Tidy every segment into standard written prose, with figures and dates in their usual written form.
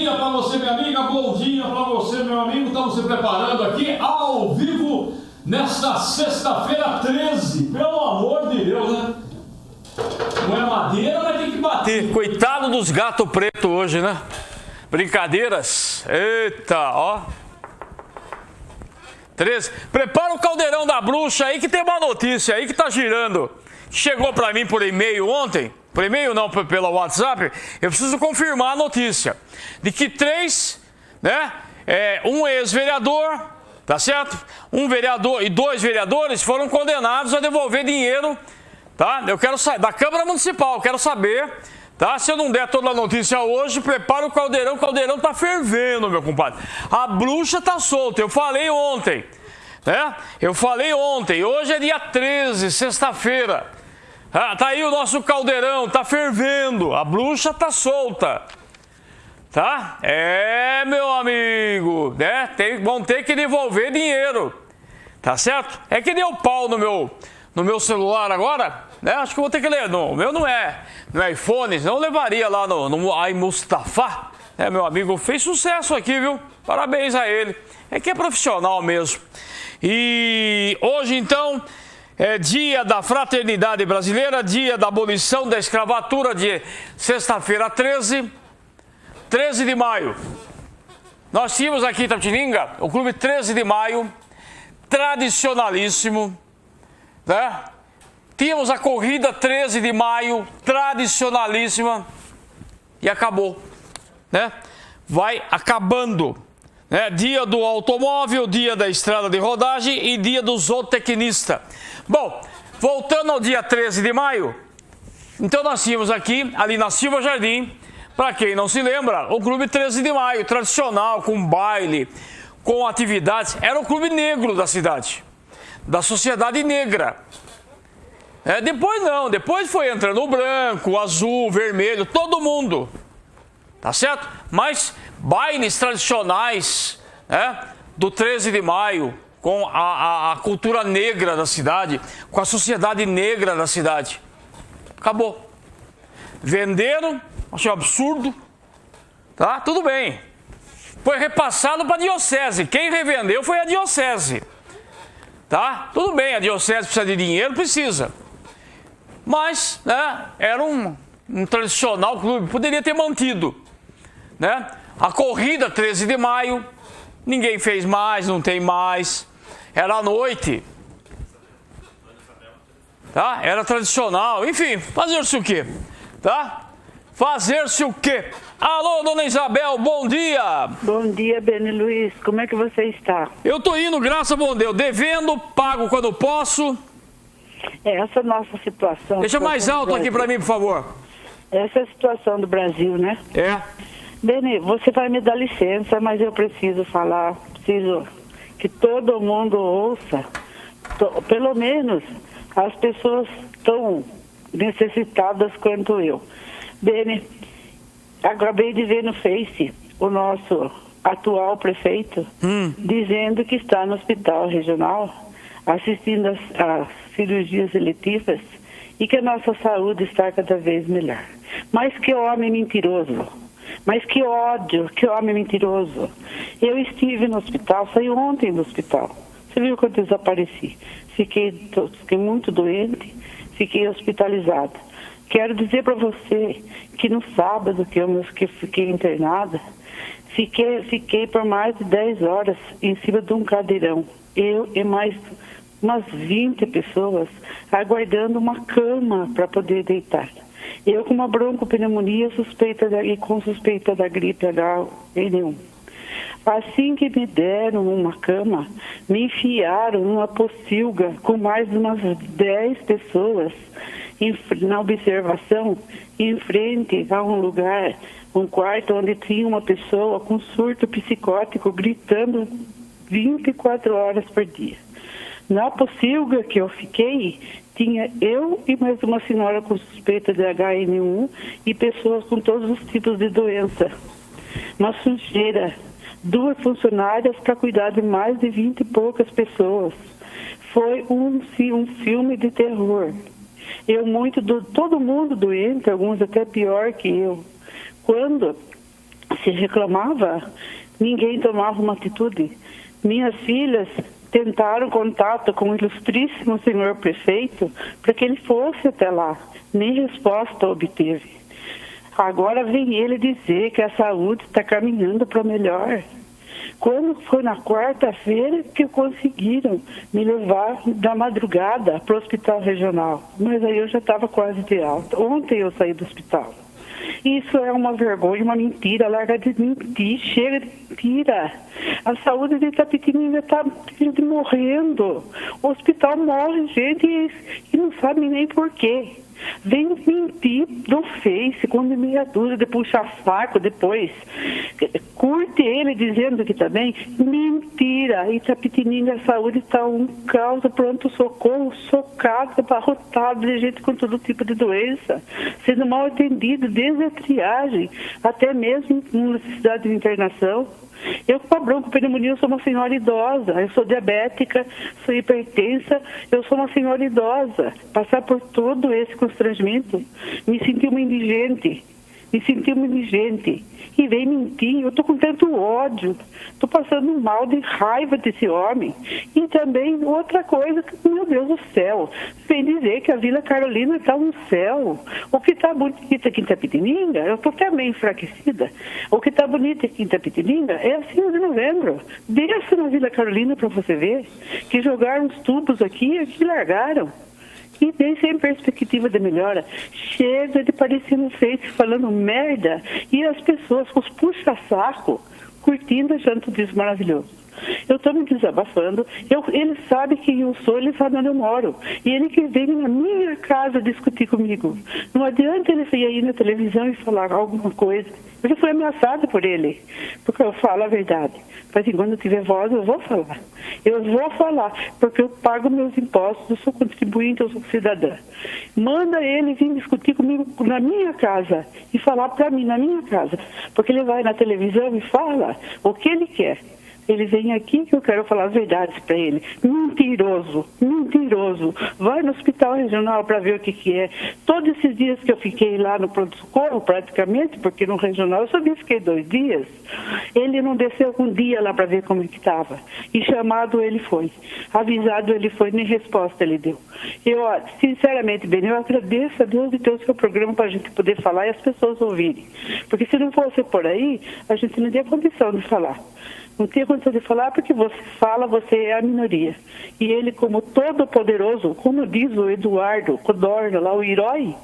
dia para você, minha amiga, bom dia para você, meu amigo. Estamos se preparando aqui ao vivo nesta sexta-feira 13. Pelo amor de Deus, né? Não é madeira, mas tem que bater. Coitado dos gatos pretos hoje, né? Brincadeiras. Eita, ó. 13. Prepara o caldeirão da bruxa aí que tem uma notícia aí que tá girando. Chegou para mim por e-mail ontem. Por e-mail não, pelo WhatsApp. Eu preciso confirmar a notícia. De que 3, né? Um ex-vereador, tá certo? Um vereador e 2 vereadores foram condenados a devolver dinheiro, tá? Eu quero saber, da Câmara Municipal, eu quero saber, tá? Se eu não der toda a notícia hoje, prepara o caldeirão tá fervendo, meu compadre. A bruxa tá solta, eu falei ontem, né? Eu falei ontem, hoje é dia 13, sexta-feira. Tá aí o nosso caldeirão, tá fervendo, a bruxa tá solta. Tá? Meu amigo, né? Vão ter que devolver dinheiro, tá certo? É que deu pau no meu celular agora, né? Acho que vou ter que ler. O meu não é iPhone, senão eu levaria lá no iMustafa, né? Meu amigo fez sucesso aqui, viu? Parabéns a ele. É que é profissional mesmo. E hoje, então, é dia da fraternidade brasileira, dia da abolição da escravatura, de sexta-feira 13 de maio. Nós tínhamos aqui em Itapetininga o Clube 13 de Maio, tradicionalíssimo, né? Tínhamos a corrida 13 de maio, tradicionalíssima, e acabou, né? Vai acabando, né? Dia do automóvel, dia da estrada de rodagem e dia do zootecnista. Bom, voltando ao dia 13 de maio, então nós tínhamos aqui, ali na Silva Jardim, para quem não se lembra, o Clube 13 de Maio, tradicional, com baile, com atividades, era o clube negro da cidade, da sociedade negra. Depois não, depois foi entrando o branco, o azul, o vermelho, todo mundo, tá certo? Mas bailes tradicionais, do 13 de maio, com a cultura negra da cidade, com a sociedade negra da cidade, acabou. Venderam, achei um absurdo, tá? Tudo bem. Foi repassado para a diocese. Quem revendeu foi a diocese, tá? Tudo bem, a diocese precisa de dinheiro, precisa. Mas, né, era um tradicional clube, poderia ter mantido, né? A corrida 13 de maio, ninguém fez mais, não tem mais. Era à noite, tá? Era tradicional, enfim, fazer-se o quê, tá? Fazer-se o quê? Alô, dona Isabel, bom dia! Bom dia, Beni Luiz, como é que você está? Eu tô indo, graças a bom Deus, devendo, pago quando posso. Essa nossa situação... Deixa mais alto aqui pra mim, por favor. Essa é a situação do Brasil, né? Beni, você vai me dar licença, mas eu preciso falar, preciso que todo mundo ouça, pelo menos as pessoas tão necessitadas quanto eu. Beni, acabei de ver no Face o nosso atual prefeito dizendo que está no hospital regional assistindo às cirurgias eletivas e que a nossa saúde está cada vez melhor. Mas que homem mentiroso! Mas que ódio, que homem mentiroso! Eu estive no hospital, saí ontem do hospital. Você viu quando eu desapareci? Fiquei muito doente, fiquei hospitalizada. Quero dizer para você que no sábado que eu fiquei internada, fiquei por mais de 10 horas em cima de um cadeirão. Eu e mais umas 20 pessoas aguardando uma cama para poder deitar. Eu com uma broncopneumonia com suspeita da gripe H1N1. Assim que me deram uma cama, me enfiaram numa pocilga com mais de umas 10 pessoas na observação, em frente a um lugar, um quarto onde tinha uma pessoa com surto psicótico gritando 24 horas por dia. Na pocilga que eu fiquei, tinha eu e mais uma senhora com suspeita de HN1 e pessoas com todos os tipos de doença. Uma sujeira, 2 funcionárias para cuidar de mais de 20 e poucas pessoas. Foi um filme de terror. Todo mundo doente, alguns até pior que eu. Quando se reclamava, ninguém tomava uma atitude. Minhas filhas tentaram contato com o ilustríssimo senhor prefeito para que ele fosse até lá. Nem resposta obteve. Agora vem ele dizer que a saúde está caminhando para melhor. Quando foi na quarta-feira que conseguiram me levar da madrugada para o hospital regional. Mas aí eu já estava quase de alta. Ontem eu saí do hospital. Isso é uma vergonha, uma mentira. Larga de mentir, chega de mentira. A saúde de Itapetininga está morrendo. O hospital morre gente e não sabe nem por quê. Vem mentir no Face com meia dúzia de puxar saco depois. Curte ele dizendo que também mentira. Itapetininga, a saúde está um caos, pronto-socorro, socado, abarrotado de gente com todo tipo de doença, sendo mal atendido desde a triagem, até mesmo com necessidade de internação. Eu com a broncopneumonia, eu sou uma senhora idosa, eu sou diabética, sou hipertensa, eu sou uma senhora idosa. Passar por todo esse constrangimento, me senti uma indigente. E vem mentir, eu estou com tanto ódio, estou passando mal de raiva desse homem. E também outra coisa, meu Deus do céu, vem dizer que a Vila Carolina está um céu. O que está bonito aqui em Itapetininga, eu estou até meio enfraquecida, o que está bonito aqui em Itapetininga é a 5 de novembro. Desça na Vila Carolina para você ver, que jogaram os tubos aqui e aqui largaram. E nem sem perspectiva de melhora. Chega de parecer no Face falando merda e as pessoas com os puxa-saco curtindo achando tudo isso maravilhoso. Eu estou me desabafando, ele sabe quem eu sou, ele sabe onde eu moro. E ele que vem na minha casa discutir comigo. Não adianta ele ir aí na televisão e falar alguma coisa. Eu já fui ameaçada por ele, porque eu falo a verdade. Mas quando eu tiver voz, eu vou falar. Eu vou falar, porque eu pago meus impostos, eu sou contribuinte, eu sou cidadã. Manda ele vir discutir comigo na minha casa e falar para mim na minha casa. Porque ele vai na televisão e fala o que ele quer. Ele vem aqui que eu quero falar as verdades para ele. Mentiroso. Vai no hospital regional para ver o que é. Todos esses dias que eu fiquei lá no pronto-socorro, praticamente, porque no regional eu só fiquei 2 dias, ele não desceu um dia lá para ver como é que estava. E chamado ele foi. Avisado ele foi, nem resposta ele deu. Eu, sinceramente, Beni, eu agradeço a Deus de ter o seu programa para a gente poder falar e as pessoas ouvirem. Porque se não fosse por aí, a gente não tinha condição de falar. Não tinha condição de falar porque você fala, você é a minoria. E ele, como todo poderoso, como diz o Eduardo Codorna, lá o herói,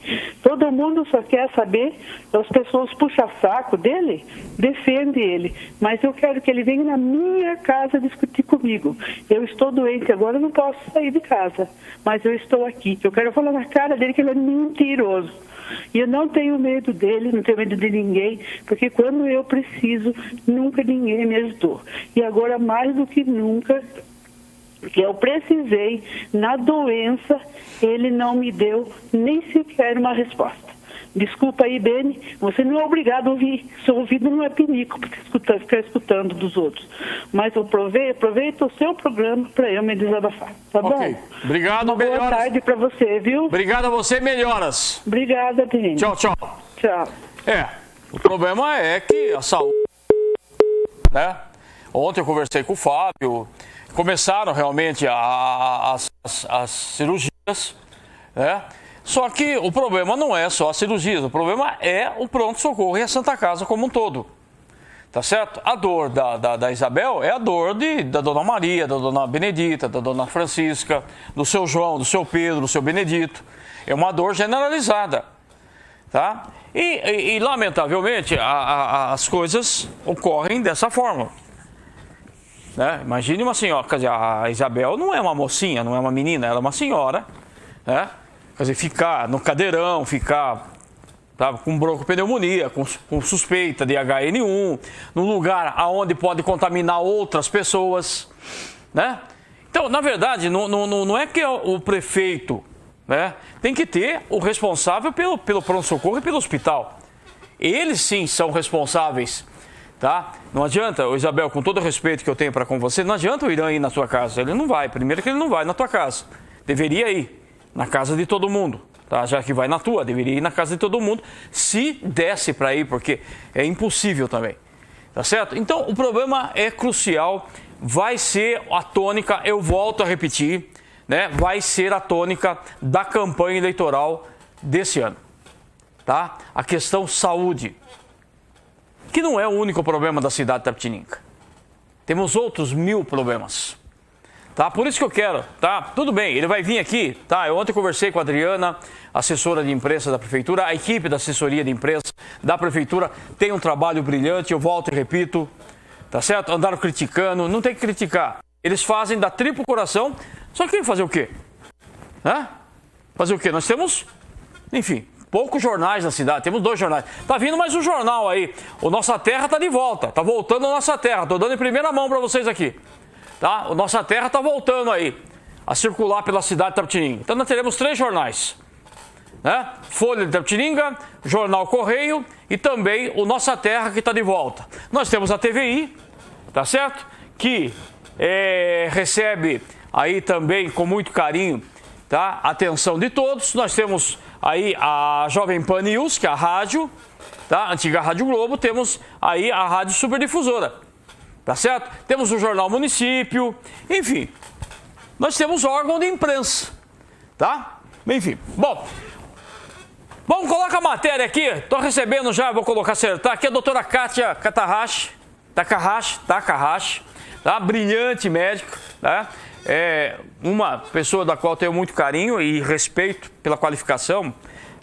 todo mundo só quer saber, as pessoas puxam saco dele, defende ele. Mas eu quero que ele venha na minha casa discutir comigo. Eu estou doente agora, eu não posso sair de casa, mas eu estou aqui. Eu quero falar na cara dele que ele é mentiroso. E eu não tenho medo dele, não tenho medo de ninguém, porque quando eu preciso, nunca ninguém me ajudou. E agora, mais do que nunca, que eu precisei, na doença, ele não me deu nem sequer uma resposta. Desculpa aí, Beni, você não é obrigado a ouvir. Seu ouvido não é pinico para ficar escutando dos outros. Mas eu aproveito o seu programa para eu me desabafar. Tá bom? Obrigado, melhoras. Boa tarde para você, viu? Obrigado a você, melhoras. Obrigada, Beni. Tchau. Tchau. O problema é que a saúde, né? Ontem eu conversei com o Fábio, começaram realmente as cirurgias, né? Só que o problema não é só as cirurgias, o problema é o pronto-socorro e a Santa Casa como um todo. Tá certo? A dor da Isabel é a dor da Dona Maria, da Dona Benedita, da Dona Francisca, do seu João, do seu Pedro, do seu Benedito. É uma dor generalizada. Tá? E lamentavelmente, as coisas ocorrem dessa forma. Né? Imagine uma senhora, quer dizer, a Isabel não é uma mocinha, não é uma menina, ela é uma senhora, né? Quer dizer, ficar no cadeirão, ficar com broncopneumonia, com suspeita de HN1, num lugar onde pode contaminar outras pessoas, né? Então, na verdade, não é que o prefeito, né, tem que ter o responsável pelo pronto-socorro e pelo hospital. Eles sim são responsáveis, tá? Não adianta, Isabel, com todo o respeito que eu tenho para com você, não adianta o Irã ir na sua casa. Ele não vai. Primeiro que ele não vai na tua casa. Deveria ir na casa de todo mundo, tá? Já que vai na tua, deveria ir na casa de todo mundo, se desse para ir, porque é impossível também. Tá certo? Então, o problema é crucial, vai ser a tônica, eu volto a repetir, né? Vai ser a tônica da campanha eleitoral desse ano, tá? A questão saúde, que não é o único problema da cidade de Itapetininga. Temos outros 1000 problemas, tá? Por isso que eu quero, tá? Tudo bem, ele vai vir aqui, tá? Eu ontem conversei com a Adriana, assessora de imprensa da prefeitura, a equipe da assessoria de imprensa da prefeitura tem um trabalho brilhante, eu volto e repito, tá certo? Andaram criticando, não tem que criticar. Eles fazem da triplo coração, só que fazer o quê? Hã? Fazer o quê? Nós temos, enfim, poucos jornais na cidade, temos 2 jornais. Tá vindo mais um jornal aí, o Nossa Terra tá de volta, tá voltando a Nossa Terra, tô dando em primeira mão para vocês aqui, tá? O Nossa Terra tá voltando aí a circular pela cidade de Itapetininga. Então nós teremos 3 jornais, né? Folha de Itapetininga, Jornal Correio e também o Nossa Terra que está de volta. Nós temos a TVI, tá certo? Que recebe aí também com muito carinho, tá? A atenção de todos. Nós temos aí a Jovem Pan News, que é a rádio, tá? Antiga Rádio Globo. Temos aí a Rádio Superdifusora, tá certo? Temos o Jornal Município, enfim. Nós temos órgão de imprensa, tá? Enfim, bom... Bom, coloca a matéria aqui, estou recebendo já, vou colocar acertar, aqui a doutora Kátia Takahashi, tá? Brilhante médica, tá? É uma pessoa da qual tenho muito carinho e respeito pela qualificação,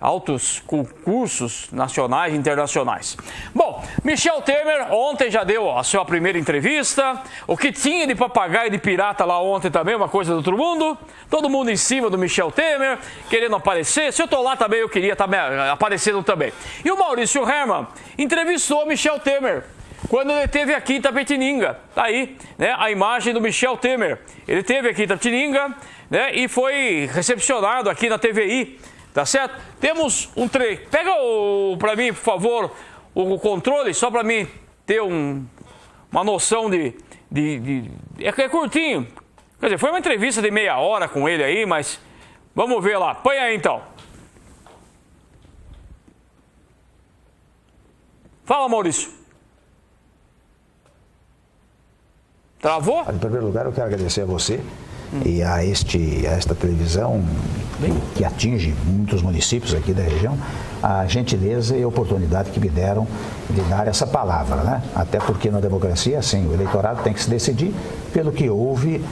altos concursos nacionais e internacionais. Bom, Michel Temer ontem já deu a sua primeira entrevista, o que tinha de papagaio e de pirata lá ontem também, uma coisa do outro mundo, todo mundo em cima do Michel Temer, querendo aparecer, se eu tô lá também eu queria estar aparecendo também. E o Maurício Hermann entrevistou o Michel Temer, quando ele esteve aqui em Itapetininga, tá aí, né, a imagem do Michel Temer, ele esteve aqui em Itapetininga, né, e foi recepcionado aqui na TVI, tá certo? Temos um trecho. Pega para mim, por favor, o controle, só para mim ter uma noção é curtinho. Quer dizer, foi uma entrevista de meia hora com ele aí, mas vamos ver lá. Põe aí então. Fala, Maurício. Travou? Em primeiro lugar, eu quero agradecer a você e a esta televisão que atinge muitos municípios aqui da região, a gentileza e a oportunidade que me deram de dar essa palavra, né? Até porque na democracia, assim, o eleitorado tem que se decidir pelo que houve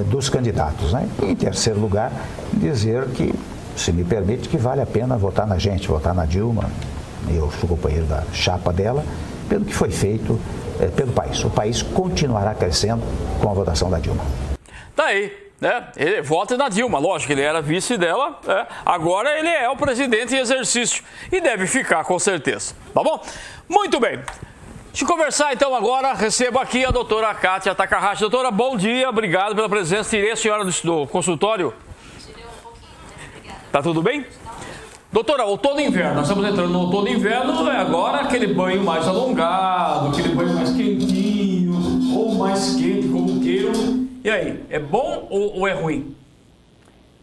dos candidatos, né? E, em terceiro lugar, dizer que, se me permite, que vale a pena votar na gente, votar na Dilma, eu sou companheiro da chapa dela, pelo que foi feito pelo país. O país continuará crescendo com a votação da Dilma. Tá aí. Né? Ele vota na Dilma, lógico, ele era vice dela, agora ele é o presidente em exercício e deve ficar com certeza, tá bom? Muito bem, deixa eu conversar então agora, recebo aqui a doutora Kátia Takahashi. Doutora, bom dia, obrigado pela presença, tirei a senhora do consultório? Tirei um pouquinho, obrigada. Tá tudo bem? Doutora, outono e inverno, nós estamos entrando no outono e inverno, agora aquele banho mais alongado, aquele banho mais quentinho, ou mais quente, como queiram. E aí, é bom ou é ruim?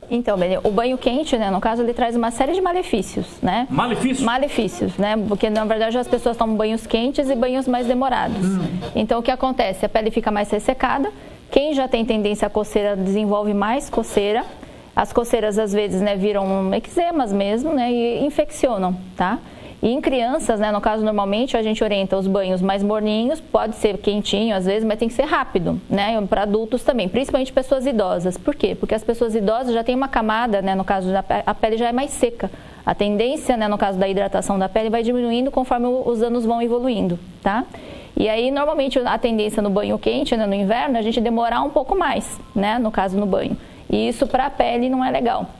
Então, Benê, o banho quente, né, no caso, ele traz uma série de malefícios, né? Malefícios? Malefícios, né? Porque, na verdade, as pessoas tomam banhos quentes e banhos mais demorados. Então, o que acontece? A pele fica mais ressecada, quem já tem tendência à coceira desenvolve mais coceira, as coceiras, às vezes, né, viram eczemas mesmo, né, e infeccionam, tá? E em crianças, né, no caso, normalmente a gente orienta os banhos mais morninhos, pode ser quentinho às vezes, mas tem que ser rápido, né? Para adultos também, principalmente pessoas idosas. Por quê? Porque as pessoas idosas já têm uma camada, né, no caso, a pele já é mais seca. A tendência, né, no caso da hidratação da pele, vai diminuindo conforme os anos vão evoluindo, tá? E aí, normalmente, a tendência no banho quente, né, no inverno, é a gente demorar um pouco mais, né, no caso, no banho. E isso para a pele não é legal.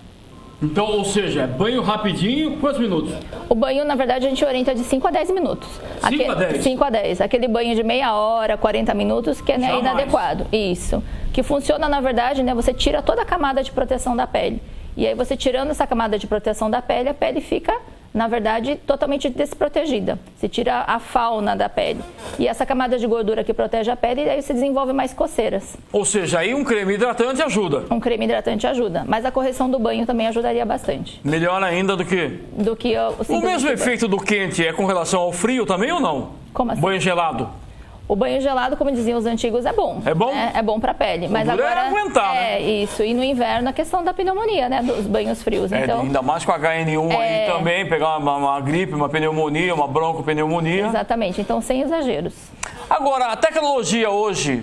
Então, ou seja, banho rapidinho, quantos minutos? O banho, na verdade, a gente orienta de 5 a 10 minutos. 5 a 10? 5 a 10. Aquele banho de meia hora, 40 minutos, que é, né, inadequado. Isso. Que funciona, na verdade, né, você tira toda a camada de proteção da pele. E aí, você tirando essa camada de proteção da pele, a pele fica, na verdade, totalmente desprotegida. Você tira a fauna da pele. E essa camada de gordura que protege a pele, aí você desenvolve mais coceiras. Ou seja, aí um creme hidratante ajuda. Um creme hidratante ajuda. Mas a correção do banho também ajudaria bastante. Melhor ainda do que o mesmo efeito do quente é com relação ao frio também ou não? Como assim? Banho gelado. O banho gelado, como diziam os antigos, é bom. É bom? É bom para a pele. Mas agora é aguentar, né? Isso. E no inverno a questão da pneumonia, né? Dos banhos frios. Então, ainda mais com a HN1 aí também, pegar uma gripe, uma pneumonia, uma broncopneumonia. Exatamente. Então, sem exageros. Agora, a tecnologia hoje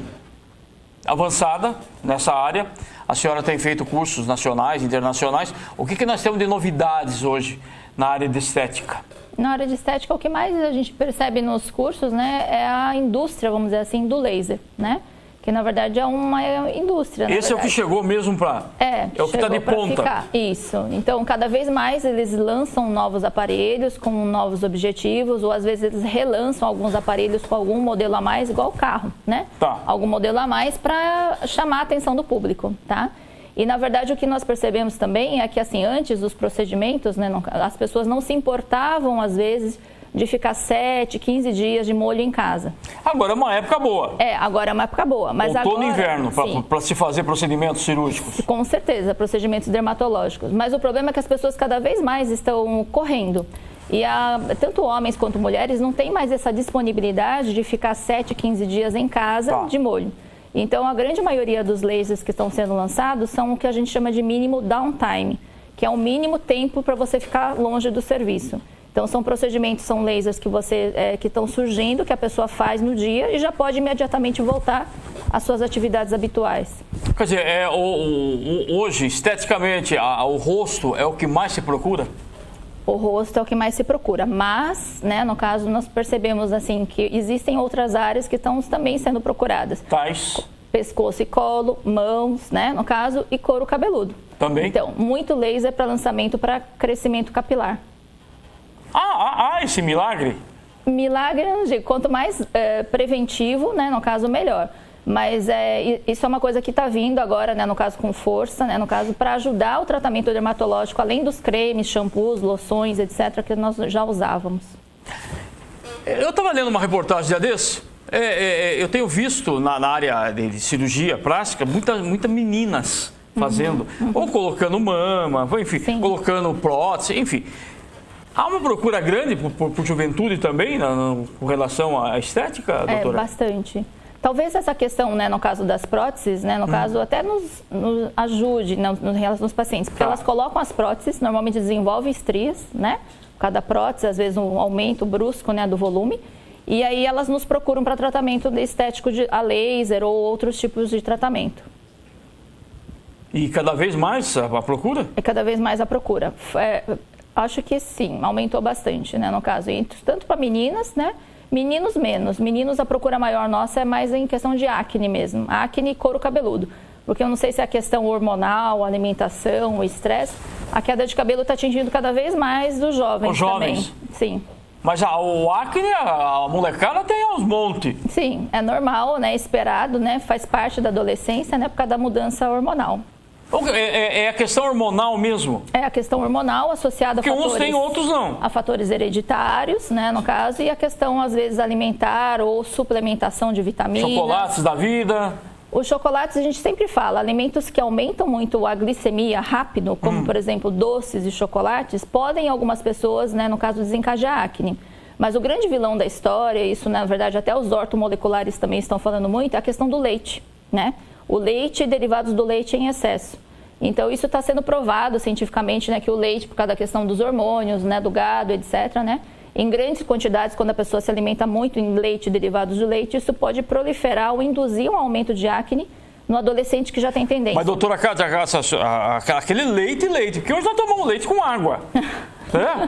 avançada nessa área, a senhora tem feito cursos nacionais, internacionais. O que nós temos de novidades hoje na área de estética? Na área de estética, o que mais a gente percebe nos cursos, né, é a indústria, vamos dizer assim, do laser, né? Que na verdade é uma indústria. Esse é o que chegou mesmo para. É o que está de ponta. Ficar. Isso. Então, cada vez mais eles lançam novos aparelhos com novos objetivos, ou às vezes eles relançam alguns aparelhos com algum modelo a mais, igual o carro, né? Tá. Algum modelo a mais para chamar a atenção do público, tá? E, na verdade, o que nós percebemos também é que, assim, antes dos procedimentos, né, as pessoas não se importavam, às vezes, de ficar 7, 15 dias de molho em casa. Agora é uma época boa. Agora é uma época boa. Mas outono e agora, inverno, para se fazer procedimentos cirúrgicos. Com certeza, procedimentos dermatológicos. Mas o problema é que as pessoas cada vez mais estão correndo. E tanto homens quanto mulheres não têm mais essa disponibilidade de ficar 7, 15 dias em casa de molho. Então, a grande maioria dos lasers que estão sendo lançados são o que a gente chama de mínimo downtime, que é o mínimo tempo para você ficar longe do serviço. Então, são procedimentos, são lasers que estão surgindo, que a pessoa faz no dia e já pode imediatamente voltar às suas atividades habituais. Quer dizer, hoje, esteticamente, o rosto é o que mais se procura? O rosto é o que mais se procura, mas, né, no caso, nós percebemos assim que existem outras áreas que estão também sendo procuradas. Tais? Pescoço e colo, mãos, né, no caso, e couro cabeludo. Também? Então, muito laser para lançamento para crescimento capilar. Esse milagre? Milagre, não digo, quanto mais preventivo, né, no caso, melhor. Mas isso é uma coisa que está vindo agora, né, no caso com força, né, no caso para ajudar o tratamento dermatológico, além dos cremes, shampoos, loções, etc., que nós já usávamos. Eu estava lendo uma reportagem dia desse, eu tenho visto na área de cirurgia plástica muitas meninas fazendo, ou colocando mama, enfim, sim, colocando prótese, enfim. Há uma procura grande por juventude também com relação à estética, doutora? Bastante. Talvez essa questão, né, no caso das próteses, né, no caso até nos ajude nos pacientes, porque elas colocam as próteses, normalmente desenvolvem estrias, né, cada prótese, às vezes um aumento brusco, né, do volume, e aí elas nos procuram para tratamento estético a laser ou outros tipos de tratamento. E cada vez mais a procura? É cada vez mais a procura. Acho que sim, aumentou bastante, né, no caso, tanto para meninas, né, meninos menos. Meninos, a procura maior nossa é mais em questão de acne mesmo. Acne e couro cabeludo. Porque eu não sei se é a questão hormonal, alimentação, o estresse. A queda de cabelo está atingindo cada vez mais os jovens. Os jovens? Também. Sim. Mas o acne, a molecada tem aos montes. Sim, é normal, né? Esperado, né? Faz parte da adolescência, né? Por causa da mudança hormonal. É a questão hormonal mesmo? É a questão hormonal associada a fatores... Porque uns têm, outros não. A fatores hereditários, né, no caso, e a questão, às vezes, alimentar ou suplementação de vitaminas. Chocolates da vida. Os chocolates, a gente sempre fala, alimentos que aumentam muito a glicemia rápido, como, por exemplo, doces e chocolates, podem, em algumas pessoas, né, no caso, desencadear acne. Mas o grande vilão da história, isso, na verdade, até os ortomoleculares também estão falando muito, é a questão do leite, né? O leite e derivados do leite em excesso. Então, isso está sendo provado cientificamente, né, que o leite, por causa da questão dos hormônios, né, do gado, etc., né, em grandes quantidades, quando a pessoa se alimenta muito em leite e derivados de leite, isso pode proliferar ou induzir um aumento de acne no adolescente que já tem tendência. Mas, doutora Cátia, aquele leite, porque hoje nós tomamos leite com água.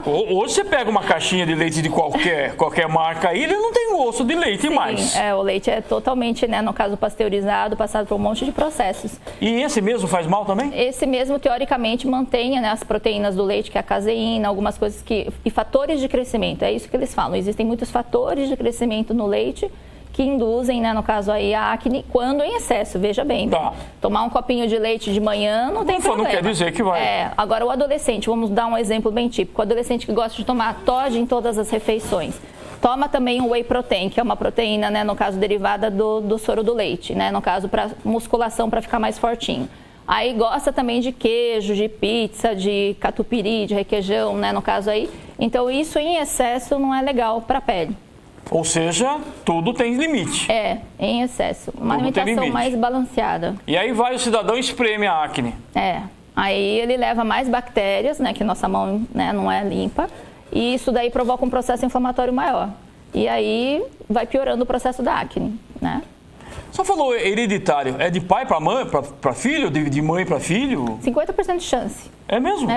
Hoje você pega uma caixinha de leite de qualquer marca aí, ele não tem gosto de leite. Sim, mais. O leite é totalmente, né, no caso, pasteurizado, passado por um monte de processos. E esse mesmo faz mal também? Esse mesmo, teoricamente, mantém, né, as proteínas do leite, que é a caseína, algumas coisas e fatores de crescimento, é isso que eles falam. Existem muitos fatores de crescimento no leite que induzem, né, no caso aí, a acne quando em excesso, veja bem. Tá. Tomar um copinho de leite de manhã não tem problema. Não quer dizer que vai. Agora, o adolescente, vamos dar um exemplo bem típico. O adolescente que gosta de tomar Toddy em todas as refeições. Toma também o whey protein, que é uma proteína, né, no caso, derivada do soro do leite, né, no caso, para musculação, para ficar mais fortinho. Aí gosta também de queijo, de pizza, de catupiry, de requeijão, né, no caso aí. Então, isso em excesso não é legal para a pele. Ou seja, tudo tem limite. Em excesso. Uma alimentação mais balanceada. E aí vai o cidadão e espreme a acne. Aí ele leva mais bactérias, né, que nossa mão, né, não é limpa, e isso daí provoca um processo inflamatório maior. E aí vai piorando o processo da acne, né? Só falou hereditário, é de pai para mãe, para filho, de mãe para filho? 50% de chance. É mesmo?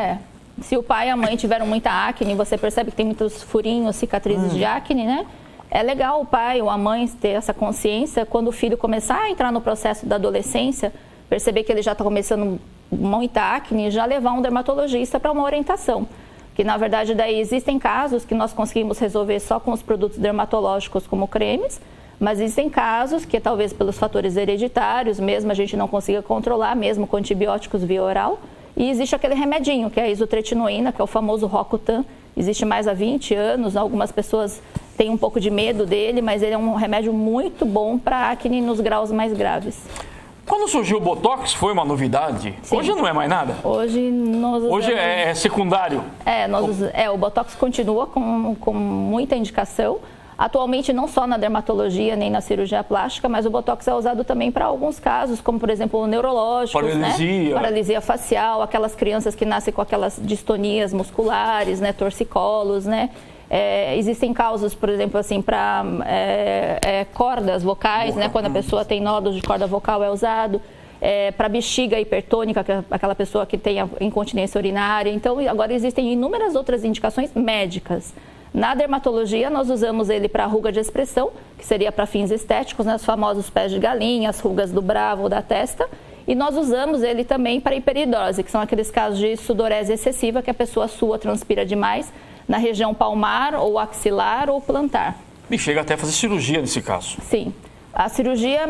Se o pai e a mãe tiveram muita acne, você percebe que tem muitos furinhos, cicatrizes de acne, né? É legal o pai ou a mãe ter essa consciência quando o filho começar a entrar no processo da adolescência, perceber que ele já está começando muita acne, já levar um dermatologista para uma orientação. Que na verdade daí existem casos que nós conseguimos resolver só com os produtos dermatológicos como cremes, mas existem casos que talvez pelos fatores hereditários mesmo a gente não consiga controlar, mesmo com antibióticos via oral. E existe aquele remedinho, que é a isotretinoína, que é o famoso Rocutan. Existe mais há 20 anos, algumas pessoas têm um pouco de medo dele, mas ele é um remédio muito bom para acne nos graus mais graves. Quando surgiu o Botox, foi uma novidade? Sim. Hoje não é mais nada? Hoje nós usamos... Hoje é secundário? O Botox continua com muita indicação. Atualmente, não só na dermatologia, nem na cirurgia plástica, mas o Botox é usado também para alguns casos, como, por exemplo, neurológicos, paralisia. Paralisia facial, aquelas crianças que nascem com aquelas distonias musculares, né? Torcicolos, né? Existem causas, por exemplo, assim, para cordas vocais, né? Quando a pessoa tem nódulos de corda vocal é usado. Para bexiga hipertônica, que é aquela pessoa que tem a incontinência urinária. Então, agora existem inúmeras outras indicações médicas. Na dermatologia, nós usamos ele para ruga de expressão, que seria para fins estéticos, né? Os famosos pés de galinha, as rugas do bravo ou da testa. E nós usamos ele também para hiperidrose, que são aqueles casos de sudorese excessiva, que a pessoa sua, transpira demais na região palmar, ou axilar, ou plantar. E chega até a fazer cirurgia nesse caso. Sim. A cirurgia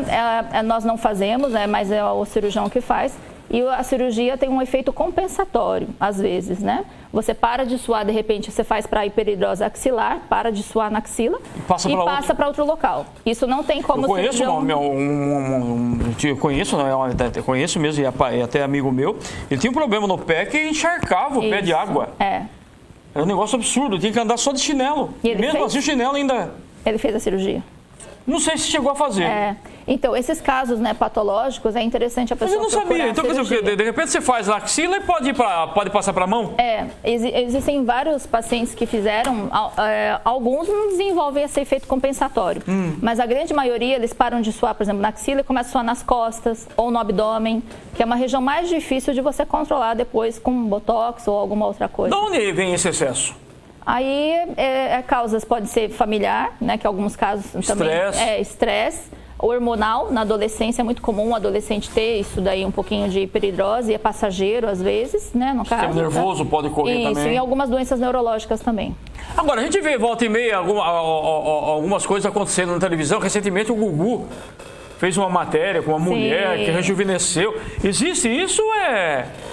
nós não fazemos, né? Mas é o cirurgião que faz. E a cirurgia tem um efeito compensatório, às vezes, né? Você para de suar, de repente, você faz para hiperidrose axilar, para de suar na axila e passa para outro local. Isso não tem como... Eu conheço mesmo, e até amigo meu, ele tinha um problema no pé que encharcava o pé de água. Era um negócio absurdo, tinha que andar só de chinelo. E mesmo assim o chinelo ainda... Ele fez a cirurgia. Não sei se chegou a fazer. Então, esses casos, né, patológicos, é interessante a pessoa procurar. Mas eu não sabia. Então, quer dizer, de repente você faz na axila e pode passar para a mão? Existem vários pacientes que fizeram, alguns não desenvolvem esse efeito compensatório. Mas a grande maioria, eles param de suar, por exemplo, na axila e começam a suar nas costas ou no abdômen, que é uma região mais difícil de você controlar depois com botox ou alguma outra coisa. De onde vem esse excesso? Aí, causas pode ser familiar, né, que em alguns casos também estresse, hormonal. Na adolescência é muito comum o adolescente ter isso daí, um pouquinho de hiperidrose, é passageiro às vezes, né, no caso. Sistema nervoso pode ocorrer também. Isso, e algumas doenças neurológicas também. Agora, a gente vê volta e meia algumas coisas acontecendo na televisão. Recentemente o Gugu fez uma matéria com uma mulher que rejuvenesceu. Existe isso?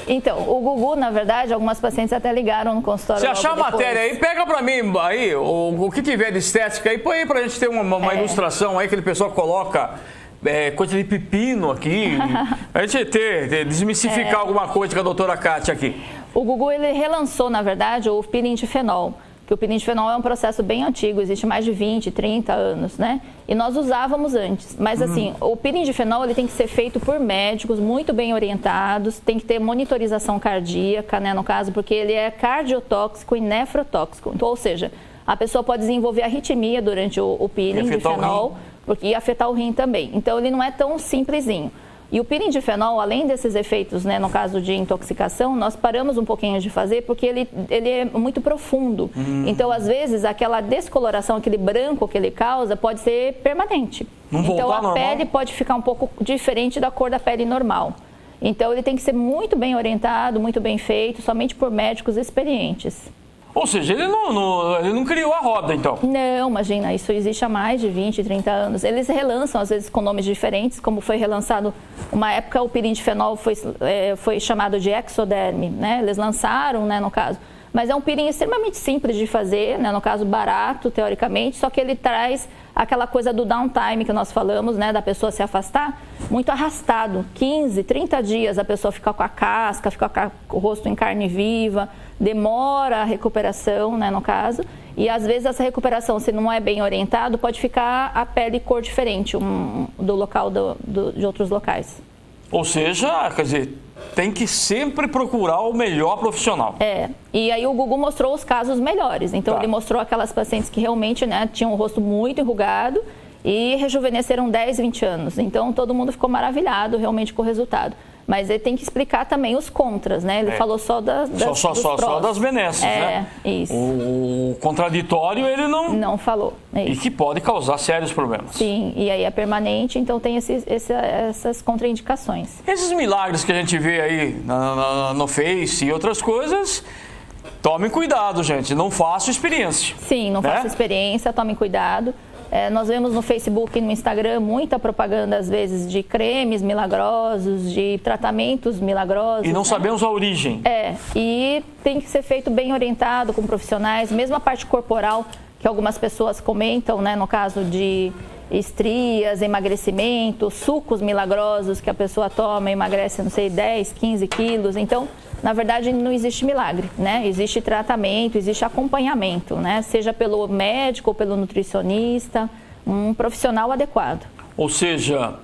Então, o Gugu, na verdade, algumas pacientes até ligaram no consultório. Se achar a matéria aí, pega pra mim aí, o que tiver de estética aí, põe aí pra gente ter uma ilustração aí que o pessoal coloca coisa de pepino aqui. A gente desmistificar alguma coisa com a doutora Kátia aqui. O Gugu, ele relançou, na verdade, o pirindifenol. Que o pirindifenol é um processo bem antigo, existe mais de 20, 30 anos, né? E nós usávamos antes. Mas assim, o pirindifenol ele tem que ser feito por médicos muito bem orientados, tem que ter monitorização cardíaca, né, no caso, porque ele é cardiotóxico e nefrotóxico. Então, ou seja, a pessoa pode desenvolver arritmia durante o pirindifenol e afetar o rim também. Então, ele não é tão simplesinho. E o pirindifenol, além desses efeitos, né, no caso de intoxicação, nós paramos um pouquinho de fazer porque ele é muito profundo. Então, às vezes, aquela descoloração, aquele branco que ele causa, pode ser permanente. Então, a pele pode ficar um pouco diferente da cor da pele normal. Então, ele tem que ser muito bem orientado, muito bem feito, somente por médicos experientes. Ou seja, ele não criou a roda, então? Não, imagina, isso existe há mais de 20, 30 anos. Eles relançam, às vezes, com nomes diferentes, como foi relançado, uma época o pirindifenol foi chamado de Exoderm, né? Eles lançaram, né, no caso. Mas é um pirim extremamente simples de fazer, né, no caso barato, teoricamente, só que ele traz aquela coisa do downtime que nós falamos, né, da pessoa se afastar, muito arrastado. 15, 30 dias a pessoa fica com a casca, fica com o rosto em carne viva, demora a recuperação, né, no caso. E às vezes essa recuperação, se não é bem orientado, pode ficar a pele cor diferente do local de outros locais. Ou seja, quer dizer, tem que sempre procurar o melhor profissional. E aí o Gugu mostrou os casos melhores. Então ele mostrou aquelas pacientes que realmente, né, tinham o rosto muito enrugado e rejuvenesceram 10, 20 anos. Então todo mundo ficou maravilhado realmente com o resultado. Mas ele tem que explicar também os contras, né? Ele falou só das benesses, né? Isso. O contraditório ele não falou. E que pode causar sérios problemas. Sim, e aí é permanente, então tem essas contraindicações. Esses milagres que a gente vê aí no Face e outras coisas, tomem cuidado, gente. Não façam experiência. Sim, não façam experiência, tomem cuidado. Nós vemos no Facebook e no Instagram muita propaganda, às vezes, de cremes milagrosos, de tratamentos milagrosos. E não sabemos a origem. E tem que ser feito bem orientado com profissionais, mesmo a parte corporal, que algumas pessoas comentam, né, no caso de estrias, emagrecimento, sucos milagrosos que a pessoa toma e emagrece, não sei, 10, 15 quilos. Então, na verdade, não existe milagre, né? Existe tratamento, existe acompanhamento, né? Seja pelo médico ou pelo nutricionista, um profissional adequado. Ou seja,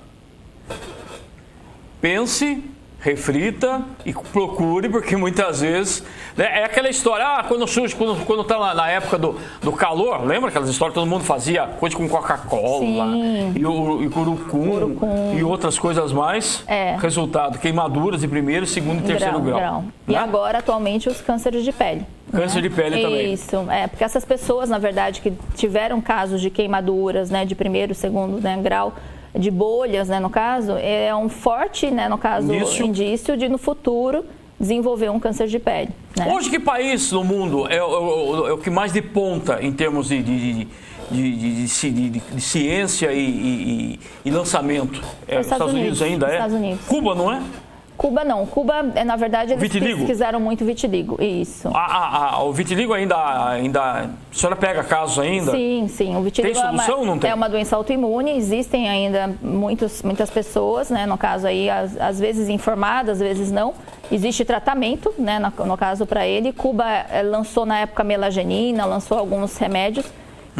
pense, reflita e procure, porque muitas vezes, né, é aquela história, quando está na época do calor, lembra aquelas histórias, todo mundo fazia coisa com Coca-Cola e Curucum e outras coisas mais, resultado, queimaduras de primeiro, segundo e terceiro grau. Né? E agora, atualmente, os cânceres de pele. Câncer de pele também. Isso, porque essas pessoas, na verdade, que tiveram casos de queimaduras, né, de primeiro, segundo, né, grau, de bolhas, né, no caso, é um forte, né, no caso, indício de no futuro desenvolver um câncer de pele. Né? Hoje, que país no mundo é o que mais de ponta em termos de ciência e lançamento? Os Estados Unidos ainda é? Estados Unidos. Cuba, não é? Cuba não. Cuba, na verdade, eles pesquisaram muito vitiligo. Isso. O vitiligo ainda... A senhora pega casos ainda? Sim. O vitiligo tem solução ou não tem? É uma doença autoimune. Existem ainda muitas pessoas, né? No caso aí, às vezes informadas, às vezes não. Existe tratamento, né? No caso para ele. Cuba lançou na época melagenina, lançou alguns remédios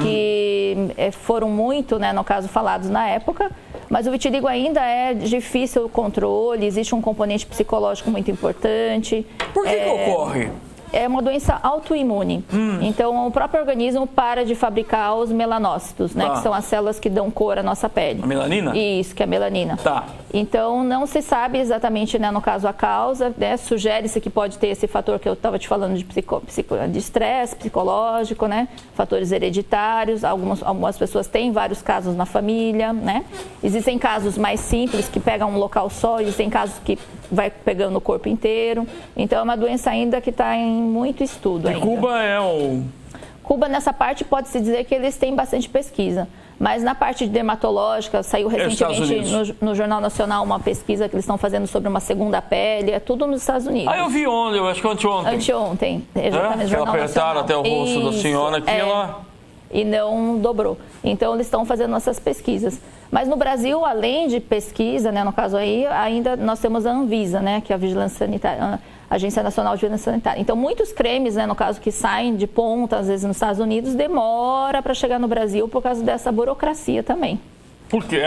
que foram muito, né? No caso, falados na época. Mas o vitiligo ainda é difícil o controle, existe um componente psicológico muito importante. Por que ocorre? É uma doença autoimune. Então, o próprio organismo para de fabricar os melanócitos, né? Que são as células que dão cor à nossa pele. A melanina? Isso, que é a melanina. Tá. Então, não se sabe exatamente, né, no caso, a causa, né? Sugere-se que pode ter esse fator que eu estava te falando de estresse psicológico, né? Fatores hereditários. Algumas pessoas têm vários casos na família, né? Existem casos mais simples que pegam um local só, existem casos que vai pegando o corpo inteiro. Então, é uma doença ainda que está em muito estudo ainda. Cuba Cuba, nessa parte, pode-se dizer que eles têm bastante pesquisa. Mas na parte dermatológica, saiu recentemente no Jornal Nacional uma pesquisa que eles estão fazendo sobre uma segunda pele. É tudo nos Estados Unidos. Eu vi ontem, eu acho que anteontem. Anteontem. Que apertaram até o rosto da senhora aqui, e não dobrou. Então, eles estão fazendo essas pesquisas. Mas no Brasil, além de pesquisa, né, no caso aí, ainda nós temos a Anvisa, né, que é a Vigilância Sanitária, a Agência Nacional de Vigilância Sanitária. Então, muitos cremes, né, no caso, que saem de ponta, às vezes nos Estados Unidos, demora para chegar no Brasil por causa dessa burocracia também. Porque,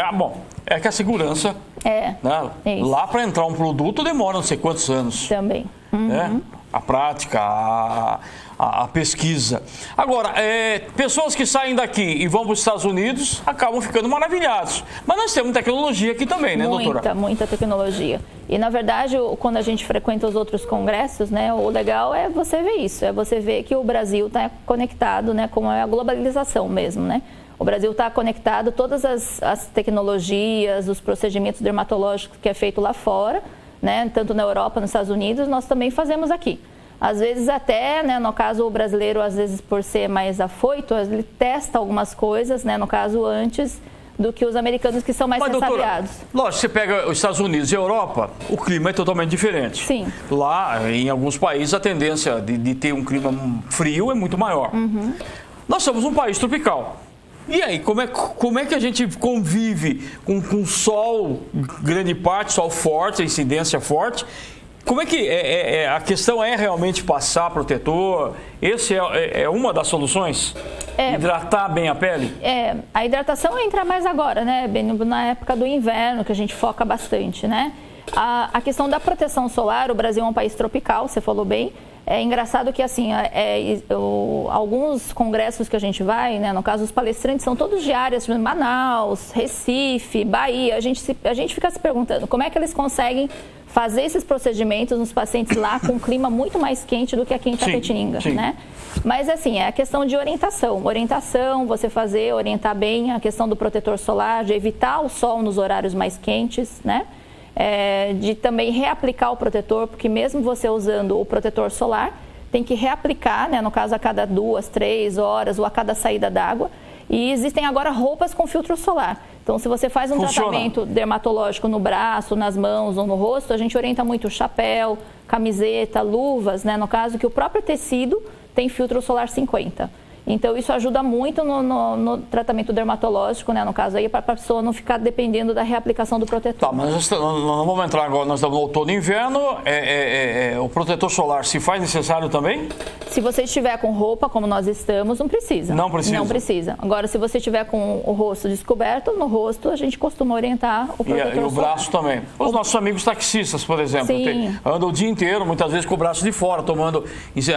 é que a segurança... Né, lá para entrar um produto demora não sei quantos anos. Também. A prática, a pesquisa. Agora, pessoas que saem daqui e vão para os Estados Unidos acabam ficando maravilhados. Mas nós temos tecnologia aqui também, né, doutora? Muita tecnologia. E, na verdade, quando a gente frequenta os outros congressos, né, o legal é você ver isso. É você ver que o Brasil está conectado, né, como é a globalização mesmo, né? O Brasil está conectado, todas as tecnologias, os procedimentos dermatológicos que é feito lá fora, né, tanto na Europa, nos Estados Unidos, nós também fazemos aqui. Às vezes até, né, no caso o brasileiro, às vezes por ser mais afoito, ele testa algumas coisas, né, no caso antes do que os americanos que são mais ressabiados. Lógico, você pega os Estados Unidos e a Europa, o clima é totalmente diferente. Sim. Lá, em alguns países, a tendência de ter um clima frio é muito maior. Nós somos um país tropical. E aí, como é que a gente convive com sol, grande parte, sol forte, incidência forte, Como é que a questão é realmente passar protetor? Esse é uma das soluções? Hidratar bem a pele? A hidratação entra mais agora, né? Bem na época do inverno, que a gente foca bastante, né? A questão da proteção solar, o Brasil é um país tropical, você falou bem. É engraçado que, assim, alguns congressos que a gente vai, né, no caso, os palestrantes são todos de áreas de Manaus, Recife, Bahia. A gente fica se perguntando como é que eles conseguem fazer esses procedimentos nos pacientes lá com um clima muito mais quente do que aqui em Itapetininga, né? Mas, assim, é a questão de orientação. Orientação, você orientar bem a questão do protetor solar, de evitar o sol nos horários mais quentes, né? De também reaplicar o protetor, porque mesmo você usando o protetor solar, tem que reaplicar, né, no caso a cada 2, 3 horas ou a cada saída d'água. E existem agora roupas com filtro solar. Então, se você faz um tratamento dermatológico no braço, nas mãos ou no rosto, a gente orienta muito chapéu, camiseta, luvas, né, no caso que o próprio tecido tem filtro solar 50. Então, isso ajuda muito no tratamento dermatológico, né? No caso aí, para a pessoa não ficar dependendo da reaplicação do protetor. Tá, mas nós não vamos entrar agora, nós estamos no outono e inverno. O protetor solar se faz necessário também? Se você estiver com roupa, como nós estamos, não precisa. Não precisa? Não precisa. Agora, se você estiver com o rosto descoberto, no rosto a gente costuma orientar o protetor solar. E o braço também. Os nossos amigos taxistas, por exemplo, andam o dia inteiro, muitas vezes com o braço de fora, tomando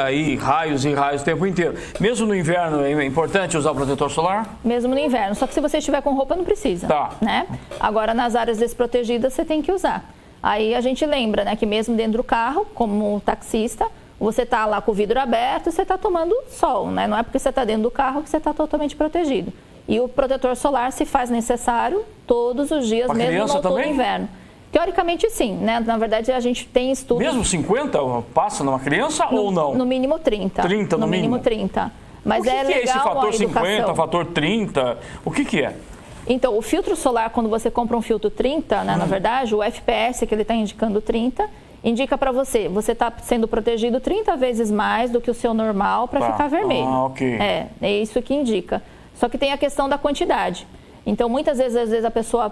aí, raios e raios o tempo inteiro. Mesmo no inverno, é importante usar o protetor solar? Mesmo no inverno, só que se você estiver com roupa não precisa, né? Agora nas áreas desprotegidas você tem que usar. Aí a gente lembra, né, que mesmo dentro do carro, como taxista, você está lá com o vidro aberto e você está tomando sol, né? Não é porque você está dentro do carro que você está totalmente protegido. E o protetor solar se faz necessário todos os dias, pra mesmo no outono e inverno. Teoricamente, sim, né? Na verdade, a gente tem estudos... Mesmo 50 passa numa criança ou não? No mínimo 30. 30 no mínimo 30. Mas o que legal é esse fator 50, educação. fator 30? O que é? Então, o filtro solar, quando você compra um filtro 30, né, na verdade, o FPS que ele está indicando 30, indica para você está sendo protegido 30 vezes mais do que o seu normal para ficar vermelho. Ok. É isso que indica. Só que tem a questão da quantidade. Então, muitas vezes,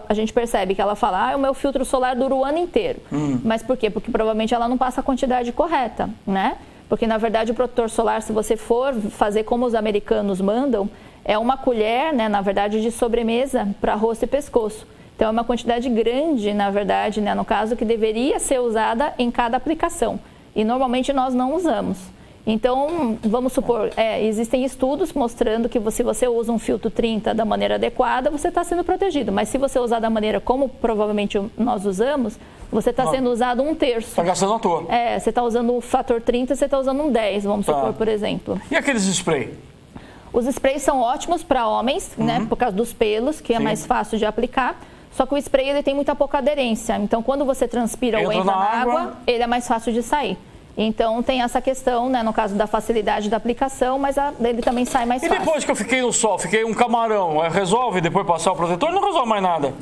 a gente percebe que ela fala, o meu filtro solar dura o ano inteiro. Mas por quê? Porque provavelmente ela não passa a quantidade correta, né? Porque, na verdade, o protetor solar, se você for fazer como os americanos mandam, é uma colher, né, na verdade, de sobremesa para rosto e pescoço. Então, é uma quantidade grande, na verdade, né, no caso, que deveria ser usada em cada aplicação. E, normalmente, nós não usamos. Então, vamos supor, existem estudos mostrando que se você usa um filtro 30 da maneira adequada, você está sendo protegido. Mas se você usar da maneira como provavelmente nós usamos, você está sendo usado 1/3. Está gastando à toa. Você está usando o fator 30, você está usando um 10, vamos supor, por exemplo. E aqueles spray? Os sprays são ótimos para homens, né, por causa dos pelos, que é mais fácil de aplicar. Só que o spray ele tem muita pouca aderência. Então, quando você transpira ou entra na água, ele é mais fácil de sair. Então, tem essa questão, né, no caso da facilidade da aplicação, mas ele também sai mais fácil. E depois que eu fiquei no sol, fiquei um camarão, resolve depois passar o protetor? Não resolve mais nada?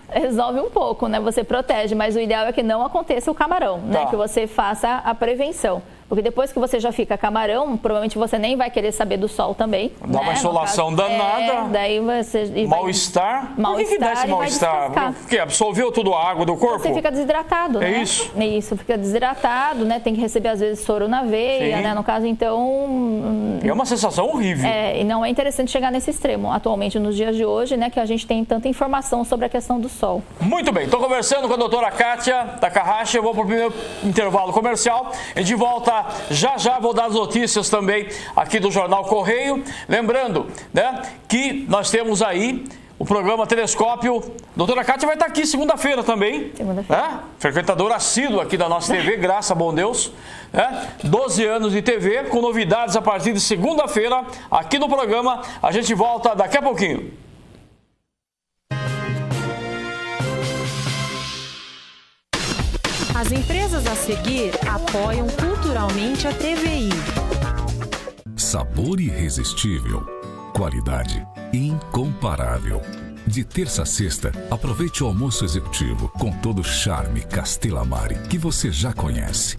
Resolve um pouco, né? Você protege, mas o ideal é que não aconteça o camarão, né? Que você faça a prevenção. Porque depois que você já fica camarão, provavelmente você nem vai querer saber do sol também. Dá uma insolação danada. Daí você... Mal-estar? Por que dá esse mal-estar? Porque absorveu toda a água do corpo? Você fica desidratado, né? É isso? Isso, fica desidratado, né? Tem que receber, às vezes, soro na veia, né? No caso, então... É uma sensação horrível. E não é interessante chegar nesse extremo, atualmente, nos dias de hoje, né? Que a gente tem tanta informação sobre a questão do sol. Muito bem, estou conversando com a doutora Kátia Takahashi. Eu vou para o primeiro intervalo comercial. A gente volta já, vou dar as notícias também aqui do Jornal Correio. Lembrando, né, que nós temos aí o programa Telescópio. Doutora Kátia vai estar aqui segunda-feira também. Segunda-feira. Frequentadora assídua aqui da nossa TV, graças a bom Deus. 12 anos de TV, com novidades a partir de segunda-feira aqui no programa. A gente volta daqui a pouquinho. As empresas a seguir apoiam culturalmente a TVI. Sabor irresistível. Qualidade incomparável. De terça a sexta, aproveite o almoço executivo com todo o charme Castellamare que você já conhece.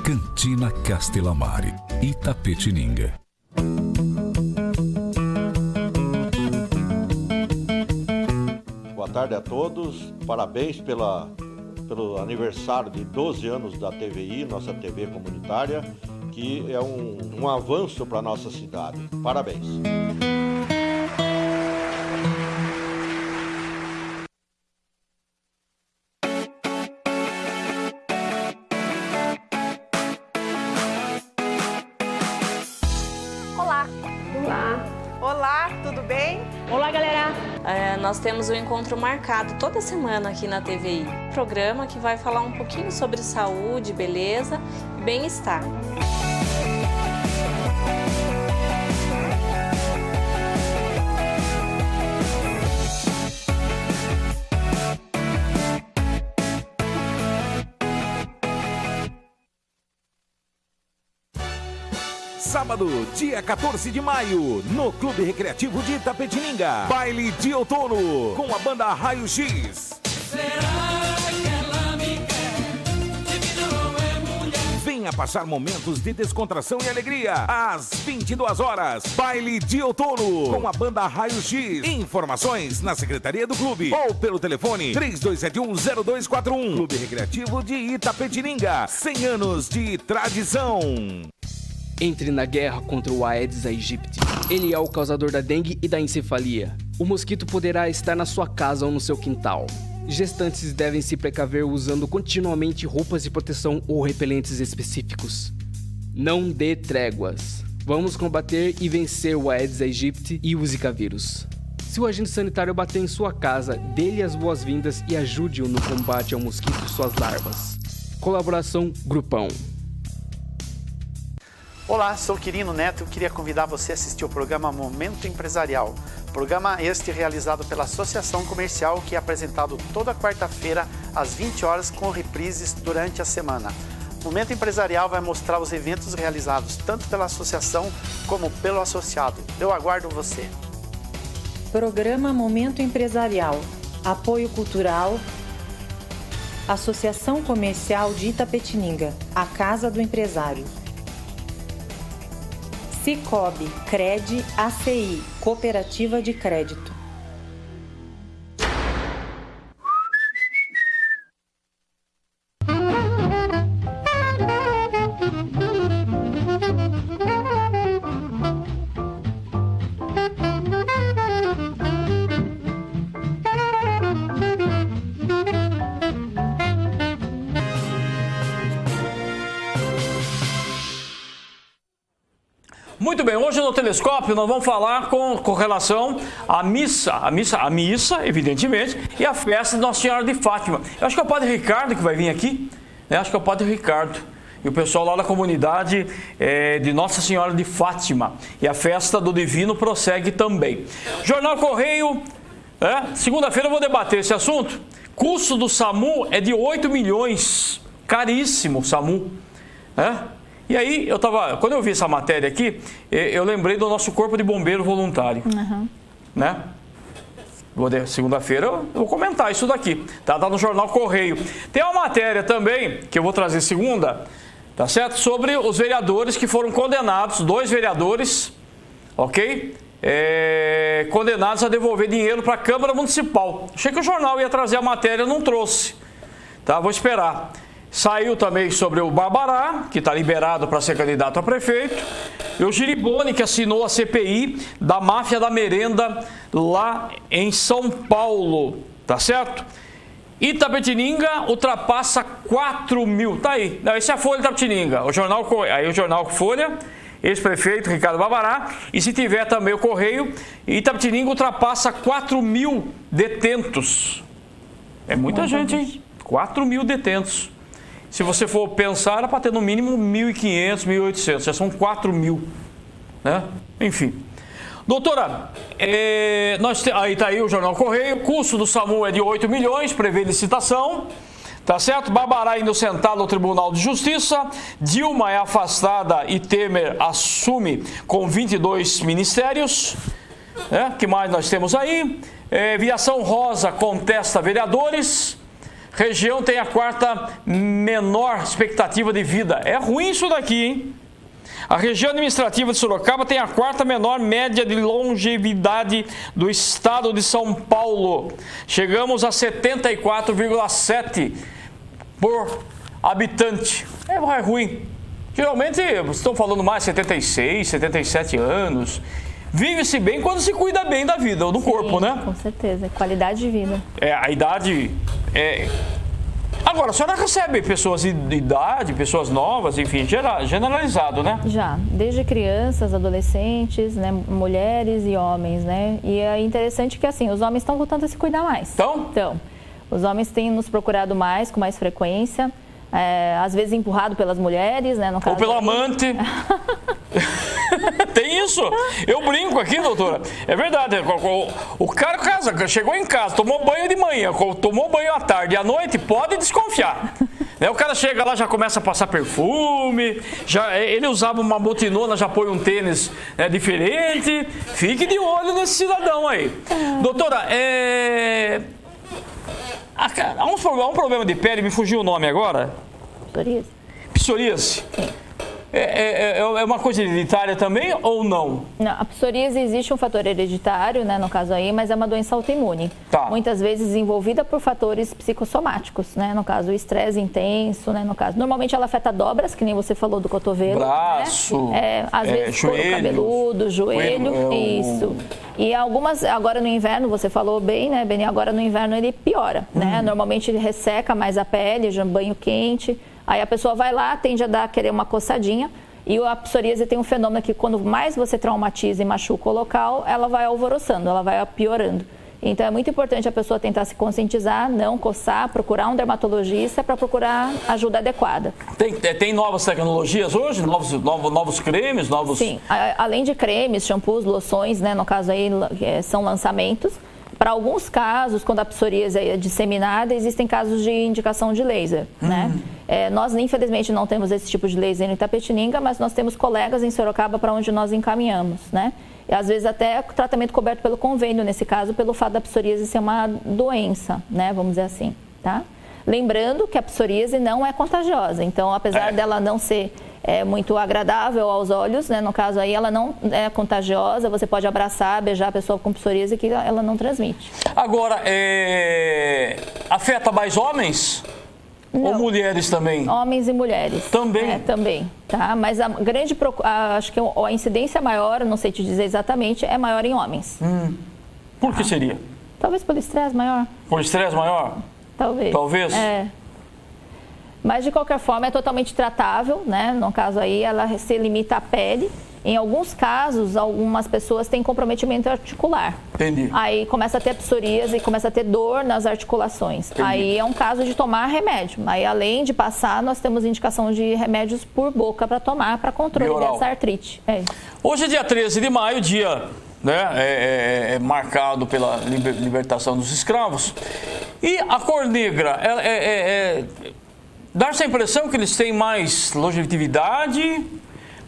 Cantina Castellamare, Itapetininga. Boa tarde a todos. Parabéns pela pelo aniversário de 12 anos da TVI, nossa TV comunitária, que é um avanço para a nossa cidade. Parabéns! Olá, tudo bem? Olá, galera! Nós temos um encontro marcado toda semana aqui na TVI. Programa que vai falar um pouquinho sobre saúde, beleza e bem-estar. Sábado, dia 14 de maio, no Clube Recreativo de Itapetininga. Baile de outono, com a banda Raio X. Venha passar momentos de descontração e alegria. Às 22 horas, Baile de outono, com a banda Raio X. Informações na Secretaria do Clube ou pelo telefone 3271-0241. Clube Recreativo de Itapetininga, 100 anos de tradição. Entre na guerra contra o Aedes aegypti. Ele é o causador da dengue e da encefalia. O mosquito poderá estar na sua casa ou no seu quintal. Gestantes devem se precaver usando continuamente roupas de proteção ou repelentes específicos. Não dê tréguas. Vamos combater e vencer o Aedes aegypti e o Zika vírus. Se o agente sanitário bater em sua casa, dê-lhe as boas-vindas e ajude-o no combate ao mosquito e suas larvas. Colaboração Grupão. Olá, sou Quirino Neto e queria convidar você a assistir o programa Momento Empresarial. Programa este realizado pela Associação Comercial, que é apresentado toda quarta-feira às 20 horas com reprises durante a semana. Momento Empresarial vai mostrar os eventos realizados tanto pela associação como pelo associado. Eu aguardo você. Programa Momento Empresarial. Apoio Cultural. Associação Comercial de Itapetininga. A Casa do Empresário. Cicobi, Cred, ACI, Cooperativa de Crédito. Muito bem, hoje no Telescópio nós vamos falar com relação à missa, evidentemente, e a festa de Nossa Senhora de Fátima. Eu acho que é o Padre Ricardo que vai vir aqui, né? Acho que é o Padre Ricardo e o pessoal lá da comunidade de Nossa Senhora de Fátima. E a festa do Divino prossegue também. Jornal Correio, segunda-feira eu vou debater esse assunto. Custo do SAMU é de 8 milhões, caríssimo o SAMU, E aí, quando eu vi essa matéria aqui, eu lembrei do nosso Corpo de Bombeiro Voluntário, né? Segunda-feira eu vou comentar isso daqui, tá no Jornal Correio. Tem uma matéria também, que eu vou trazer segunda, tá certo? Sobre os vereadores que foram condenados, 2 vereadores, ok? Condenados a devolver dinheiro para a Câmara Municipal. Achei que o jornal ia trazer a matéria, não trouxe, tá? Vou esperar. Saiu também sobre o Barbará, que está liberado para ser candidato a prefeito, e o Giribone, que assinou a CPI da máfia da merenda lá em São Paulo, tá certo? Itapetininga ultrapassa 4 mil, tá aí, esse é a Folha de Itapetininga, o jornal Folha, ex-prefeito Ricardo Barbará, e se tiver também o Correio, Itapetininga ultrapassa 4 mil detentos, é muita gente, hein? 4 mil detentos. Se você for pensar, era para ter no mínimo 1.500, 1.800, já são 4 mil, né? Enfim. Doutora, aí está aí o Jornal Correio, custo do SAMU é de 8 milhões, prevê licitação, tá certo? Barbará inocentado no Tribunal de Justiça, Dilma é afastada e Temer assume com 22 ministérios, que mais nós temos aí? Viação Rosa contesta vereadores. Região tem a 4ª menor expectativa de vida. É ruim isso daqui, hein? A região administrativa de Sorocaba tem a 4ª menor média de longevidade do estado de São Paulo. Chegamos a 74,7 por habitante. É ruim. Geralmente, vocês estão falando mais 76, 77 anos. Vive-se bem quando se cuida bem da vida, ou do corpo, né? Com certeza. Qualidade de vida. A idade é... Agora, a senhora recebe pessoas de idade, pessoas novas, enfim, generalizado, né? Já, desde crianças, adolescentes, né, mulheres e homens, né? E é interessante que, assim, os homens estão voltando a se cuidar mais. Então, os homens têm nos procurado mais, com mais frequência, às vezes empurrado pelas mulheres, né? No caso, ou pelo amante. Tem isso. Eu brinco aqui, doutora. É verdade. O cara chegou em casa, tomou banho de manhã, tomou banho à tarde e à noite, pode desconfiar. O cara chega lá, já começa a passar perfume, ele usava uma botinona, já põe um tênis diferente. Fique de olho nesse cidadão aí. Doutora, há um problema de pele, me fugiu o nome agora. Psoríase. Psoríase. É uma coisa hereditária também ou não? Não, a psoríase existe um fator hereditário, né, no caso aí, mas é uma doença autoimune. Muitas vezes desenvolvida por fatores psicossomáticos, né, no caso o estresse intenso, né, no caso. Normalmente ela afeta dobras, que nem você falou do cotovelo. Braço, né? Às vezes couro cabeludo, joelho, isso. E algumas, agora no inverno, você falou bem, né, Beni, agora no inverno ele piora, né? Normalmente ele resseca mais a pele, já banho quente. Aí a pessoa vai lá, tende a querer uma coçadinha, e a psoríase tem um fenômeno que quando mais você traumatiza e machuca o local, ela vai alvoroçando, ela vai piorando. Então é muito importante a pessoa tentar se conscientizar, não coçar, procurar um dermatologista para procurar ajuda adequada. Tem novas tecnologias hoje? Novos cremes? Sim, além de cremes, shampoos, loções, né, no caso aí são lançamentos. Para alguns casos, quando a psoríase é disseminada, existem casos de indicação de laser, né? Nós, infelizmente, não temos esse tipo de laser em Itapetininga, mas nós temos colegas em Sorocaba para onde nós encaminhamos, né? E às vezes até tratamento coberto pelo convênio, nesse caso, pelo fato da psoríase ser uma doença, né? Vamos dizer assim, tá? Lembrando que a psoríase não é contagiosa, então, apesar dela não ser muito agradável aos olhos, né? No caso aí, ela não é contagiosa, você pode abraçar, beijar a pessoa com psoríase que ela não transmite. Agora, afeta mais homens? Não. Ou mulheres também? Homens e mulheres. Também? Também, tá? Mas acho que a incidência maior, não sei te dizer exatamente, é maior em homens. Por que seria? Talvez pelo estresse maior. Por estresse maior? Talvez. Talvez? Mas, de qualquer forma, é totalmente tratável, né? No caso aí, ela se limita à pele. Em alguns casos, algumas pessoas têm comprometimento articular. Entendi. Aí começa a ter psoríase e começa a ter dor nas articulações. Entendi. Aí é um caso de tomar remédio. Aí, além de passar, nós temos indicação de remédios por boca para tomar, para controle dessa artrite. Hoje é dia 13 de maio, dia... né, marcado pela libertação dos escravos. E a cor negra, dá essa impressão que eles têm mais longevidade?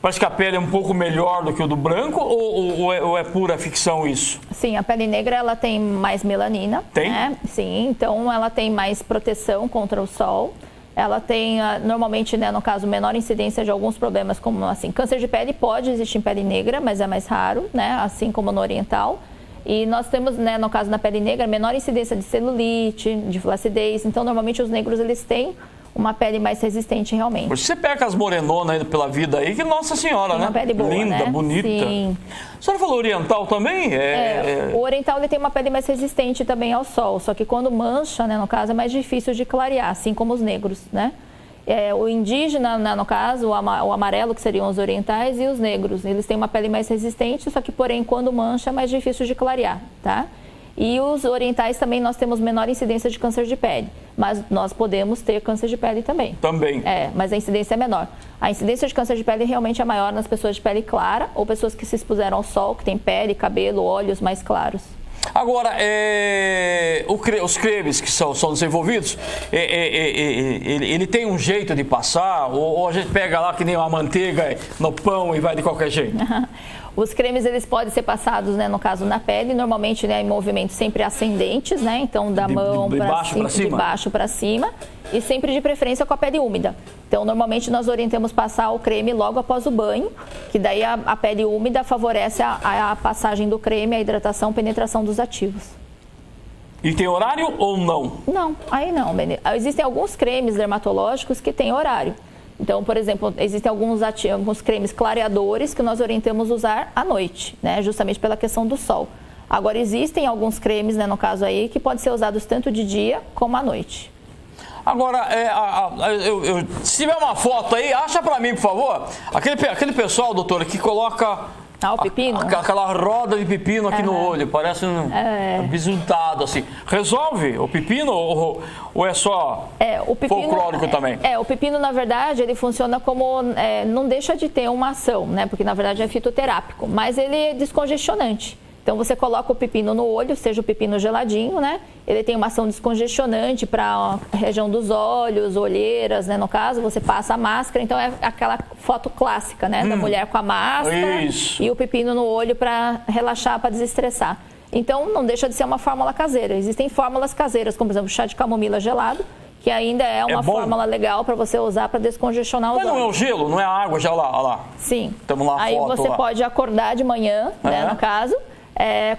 Parece que a pele é um pouco melhor do que o do branco, ou é pura ficção isso? Sim, a pele negra ela tem mais melanina. Tem? Né? Sim, então ela tem mais proteção contra o sol. Ela tem, normalmente, né, no caso, menor incidência de alguns problemas, como assim, câncer de pele pode existir em pele negra, mas é mais raro, né, assim como no oriental. E nós temos, né, no caso, na pele negra, menor incidência de celulite, de flacidez. Então, normalmente, os negros, eles têm uma pele mais resistente, realmente. Você pega as morenonas aí pela vida aí, que Nossa Senhora, tem né? Uma pele boa, linda, né? bonita. Sim. A senhora falou oriental também? O oriental ele tem uma pele mais resistente também ao sol, só que quando mancha, né, no caso, é mais difícil de clarear, assim como os negros, né? O indígena, no caso, o amarelo, que seriam os orientais, e os negros. Eles têm uma pele mais resistente, só que, porém, quando mancha, é mais difícil de clarear, tá? E os orientais também, nós temos menor incidência de câncer de pele. Mas nós podemos ter câncer de pele também. Também. Mas a incidência é menor. A incidência de câncer de pele realmente é maior nas pessoas de pele clara ou pessoas que se expuseram ao sol, que têm pele, cabelo, olhos mais claros. Agora, os cremes que são desenvolvidos, ele tem um jeito de passar? Ou a gente pega lá que nem uma manteiga no pão e vai de qualquer jeito? Os cremes, eles podem ser passados, né, no caso, na pele, normalmente, né, em movimentos sempre ascendentes, né, então da mão para cima, de baixo para cima, e sempre de preferência com a pele úmida. Então, normalmente, nós orientamos passar o creme logo após o banho, que daí a pele úmida favorece a passagem do creme, a hidratação, penetração dos ativos. E tem horário ou não? Não, aí não. Existem alguns cremes dermatológicos que têm horário. Então, por exemplo, existem alguns cremes clareadores que nós orientamos usar à noite, né? Justamente pela questão do sol. Agora, existem alguns cremes, né, no caso aí, que podem ser usados tanto de dia como à noite. Agora, se tiver uma foto aí, acha pra mim, por favor. Aquele pessoal, doutora, que coloca... o pepino? Aquela roda de pepino aqui no olho, parece bisuntado assim. Resolve o pepino ou é só o pepino, folclórico também? O pepino, na verdade, ele funciona como... não deixa de ter uma ação, né? Porque, na verdade, é fitoterápico. Mas ele é descongestionante. Então, você coloca o pepino no olho, seja o pepino geladinho, né? Ele tem uma ação descongestionante para a região dos olhos, olheiras, né? No caso, você passa a máscara. Então, é aquela foto clássica, né? Da mulher com a máscara e o pepino no olho para relaxar, para desestressar. Então, não deixa de ser uma fórmula caseira. Existem fórmulas caseiras, como, por exemplo, chá de camomila gelado, que ainda é uma fórmula legal para você usar para descongestionar os olhos. Mas não é o gelo, não é a água, já olha lá. Sim. Tamo lá. Aí foto, você lá. pode acordar de manhã, né? No caso...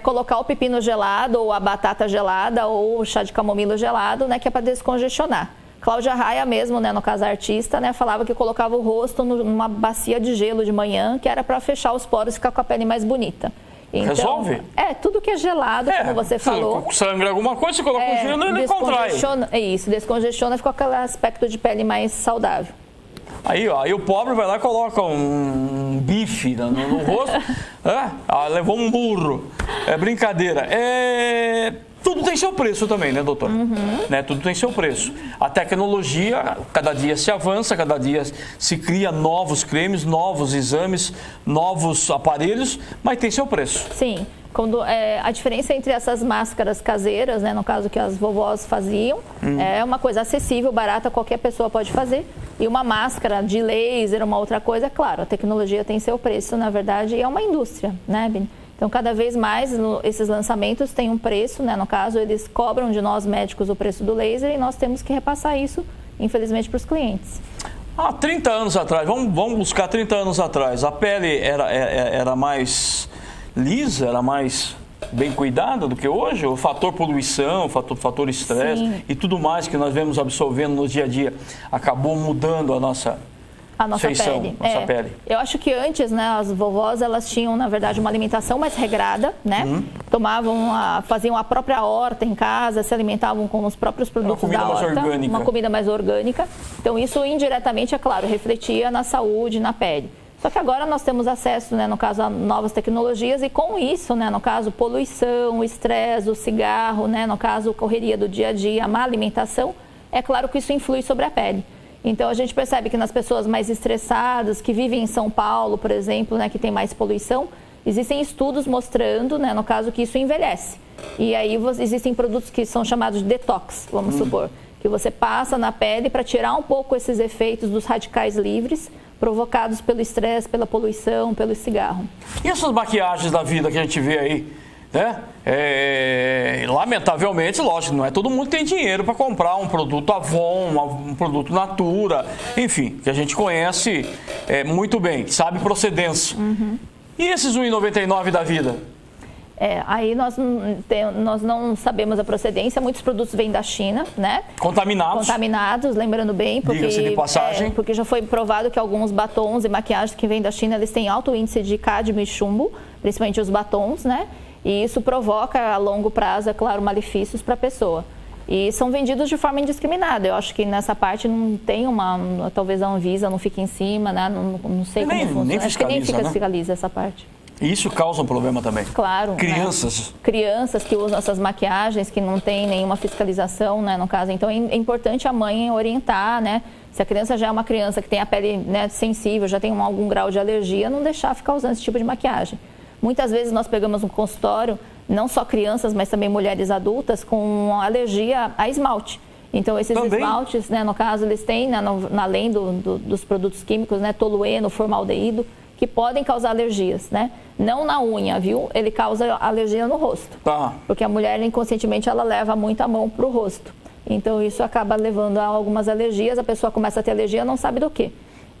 colocar o pepino gelado, ou a batata gelada, ou o chá de camomila gelado, né, que é para descongestionar. Cláudia Raia mesmo, né, no caso a artista, né, falava que colocava o rosto numa bacia de gelo de manhã, que era para fechar os poros e ficar com a pele mais bonita. Então, resolve? Tudo que é gelado, como você falou. Sangra alguma coisa, você coloca o gelo e ele contrai. Isso, descongestiona, fica com aquele aspecto de pele mais saudável. Aí o pobre vai lá e coloca um bife no rosto, levou um burro. É brincadeira. Tudo tem seu preço também, né, doutor? Né? Tudo tem seu preço. A tecnologia, cada dia se avança, cada dia se cria novos cremes, novos exames, novos aparelhos, mas tem seu preço. Sim. A diferença entre essas máscaras caseiras, né, no caso que as vovós faziam, é uma coisa acessível, barata, qualquer pessoa pode fazer. E uma máscara de laser, uma outra coisa, é claro, a tecnologia tem seu preço, na verdade, e é uma indústria, né, Bini? Então, cada vez mais, esses lançamentos têm um preço, né, no caso, eles cobram de nós médicos o preço do laser e nós temos que repassar isso, infelizmente, para os clientes. 30 anos atrás, vamos buscar 30 anos atrás, a pele era mais lisa, era mais bem cuidada do que hoje? O fator poluição, o fator estresse e tudo mais que nós vemos absorvendo no dia a dia acabou mudando a nossa feição, pele. Nossa pele. Eu acho que antes, né, as vovós, elas tinham, na verdade, uma alimentação mais regrada, né? Faziam a própria horta em casa, se alimentavam com os próprios produtos da horta. Uma comida mais orgânica. Então, isso indiretamente, é claro, refletia na saúde, na pele. Só que agora nós temos acesso, né, no caso, a novas tecnologias e com isso, né, no caso, poluição, o estresse, o cigarro, né, no caso, correria do dia a dia, a má alimentação, é claro que isso influi sobre a pele. Então, a gente percebe que nas pessoas mais estressadas, que vivem em São Paulo, por exemplo, né, que tem mais poluição, existem estudos mostrando, né, no caso, que isso envelhece. E aí existem produtos que são chamados de detox, vamos supor, que você passa na pele para tirar um pouco esses efeitos dos radicais livres, provocados pelo estresse, pela poluição, pelo cigarro. E essas maquiagens da vida que a gente vê aí, né? Lamentavelmente, lógico, não é todo mundo que tem dinheiro para comprar um produto Avon, um produto Natura, enfim, que a gente conhece muito bem, sabe procedência. E esses R$1,99 da vida? Aí nós não sabemos a procedência, muitos produtos vêm da China, né? Contaminados, lembrando bem, diga-se de passagem. Porque já foi provado que alguns batons e maquiagens que vêm da China, eles têm alto índice de cádmio e chumbo, principalmente os batons, né? E isso provoca a longo prazo, é claro, malefícios para a pessoa. E são vendidos de forma indiscriminada. Eu acho que nessa parte não tem talvez a Anvisa não fique em cima, né? Não sei como funciona. Nem fiscaliza, nem fiscaliza essa parte. E isso causa um problema também. Claro. Crianças. Né? Crianças que usam essas maquiagens, que não tem nenhuma fiscalização, né, no caso. Então, é importante a mãe orientar, né? Se a criança já é uma criança que tem a pele, né, sensível, já tem algum grau de alergia, não deixar ficar usando esse tipo de maquiagem. Muitas vezes nós pegamos um consultório, não só crianças, mas também mulheres adultas, com alergia a esmalte. Então, esses esmaltes, né, no caso, eles têm, né, além dos produtos químicos, né, tolueno, formaldeído, que podem causar alergias, né? Não na unha, viu? Ele causa alergia no rosto. Porque a mulher, inconscientemente, ela leva muito a mão para o rosto. Então, isso acaba levando a algumas alergias. A pessoa começa a ter alergia, não sabe do quê.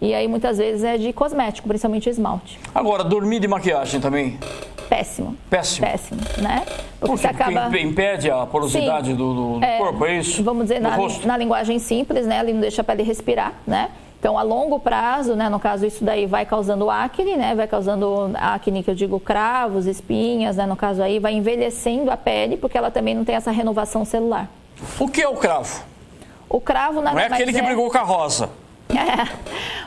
E aí, muitas vezes, é de cosmético, principalmente esmalte. Agora, dormir de maquiagem também? Péssimo. Péssimo? Péssimo, né? Porque você acaba... impede a porosidade do corpo, é isso? Vamos dizer, na linguagem simples, né? Ele não deixa a pele respirar, né? Então, a longo prazo, né, no caso, isso daí vai causando acne, né, vai causando acne, que eu digo cravos, espinhas, né, no caso aí, vai envelhecendo a pele, porque ela também não tem essa renovação celular. O que é o cravo? O cravo nada mais não é aquele que brigou com a rosa.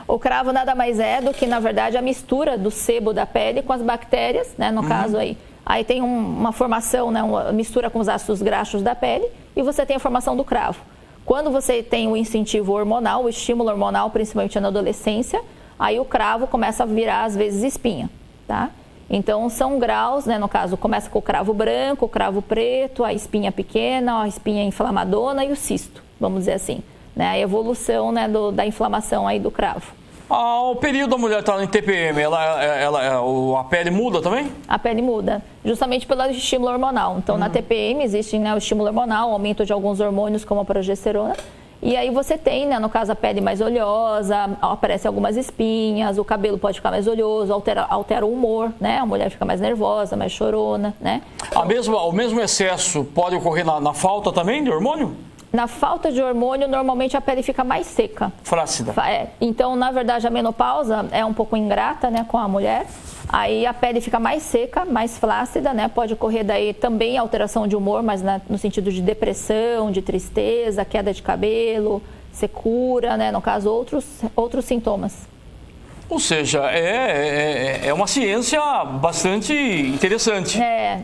O cravo nada mais é do que, na verdade, a mistura do sebo da pele com as bactérias, né, no caso aí. Aí tem uma formação, né, uma mistura com os ácidos graxos da pele e você tem a formação do cravo. Quando você tem o incentivo hormonal, o estímulo hormonal, principalmente na adolescência, aí o cravo começa a virar, às vezes, espinha, tá? Então, são graus, né? No caso, começa com o cravo branco, o cravo preto, a espinha pequena, a espinha inflamadona e o cisto, vamos dizer assim, né? A evolução, né, da inflamação aí do cravo. O período da mulher está em TPM, a pele muda também? A pele muda, justamente pelo estímulo hormonal. Então, na TPM existe, né, o estímulo hormonal, o aumento de alguns hormônios como a progesterona. E aí você tem, né, no caso, a pele mais oleosa, aparecem algumas espinhas, o cabelo pode ficar mais oleoso, altera o humor, né? A mulher fica mais nervosa, mais chorona, né? O mesmo excesso pode ocorrer na falta também de hormônio? Na falta de hormônio, normalmente a pele fica mais seca. Flácida. Então, na verdade, a menopausa é um pouco ingrata, né, com a mulher. Aí a pele fica mais seca, mais flácida, né? Pode ocorrer daí também alteração de humor, mas no sentido de depressão, de tristeza, queda de cabelo, secura, né? No caso, outros sintomas. Ou seja, é uma ciência bastante interessante.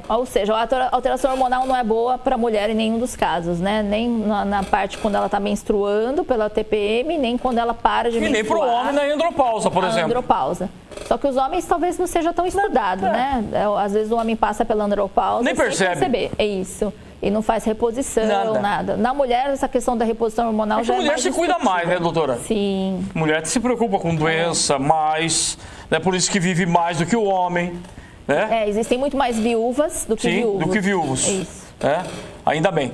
Ou seja, a alteração hormonal não é boa para a mulher em nenhum dos casos, né? Nem na parte quando ela está menstruando pela TPM, nem quando ela para de menstruar. E nem para o homem na andropausa, por exemplo. Andropausa. Só que os homens talvez não seja tão estudado, né? Às vezes o homem passa pela andropausa nem percebe. Sem perceber. É isso. E não faz reposição, nada. Na mulher, essa questão da reposição hormonal já é mais mulher se cuida mais, né, doutora? Sim. Mulher se preocupa com doença mais, né? Por isso que vive mais do que o homem, né? Existem muito mais viúvas do que viúvos. Sim, do que viúvos. É isso. Ainda bem.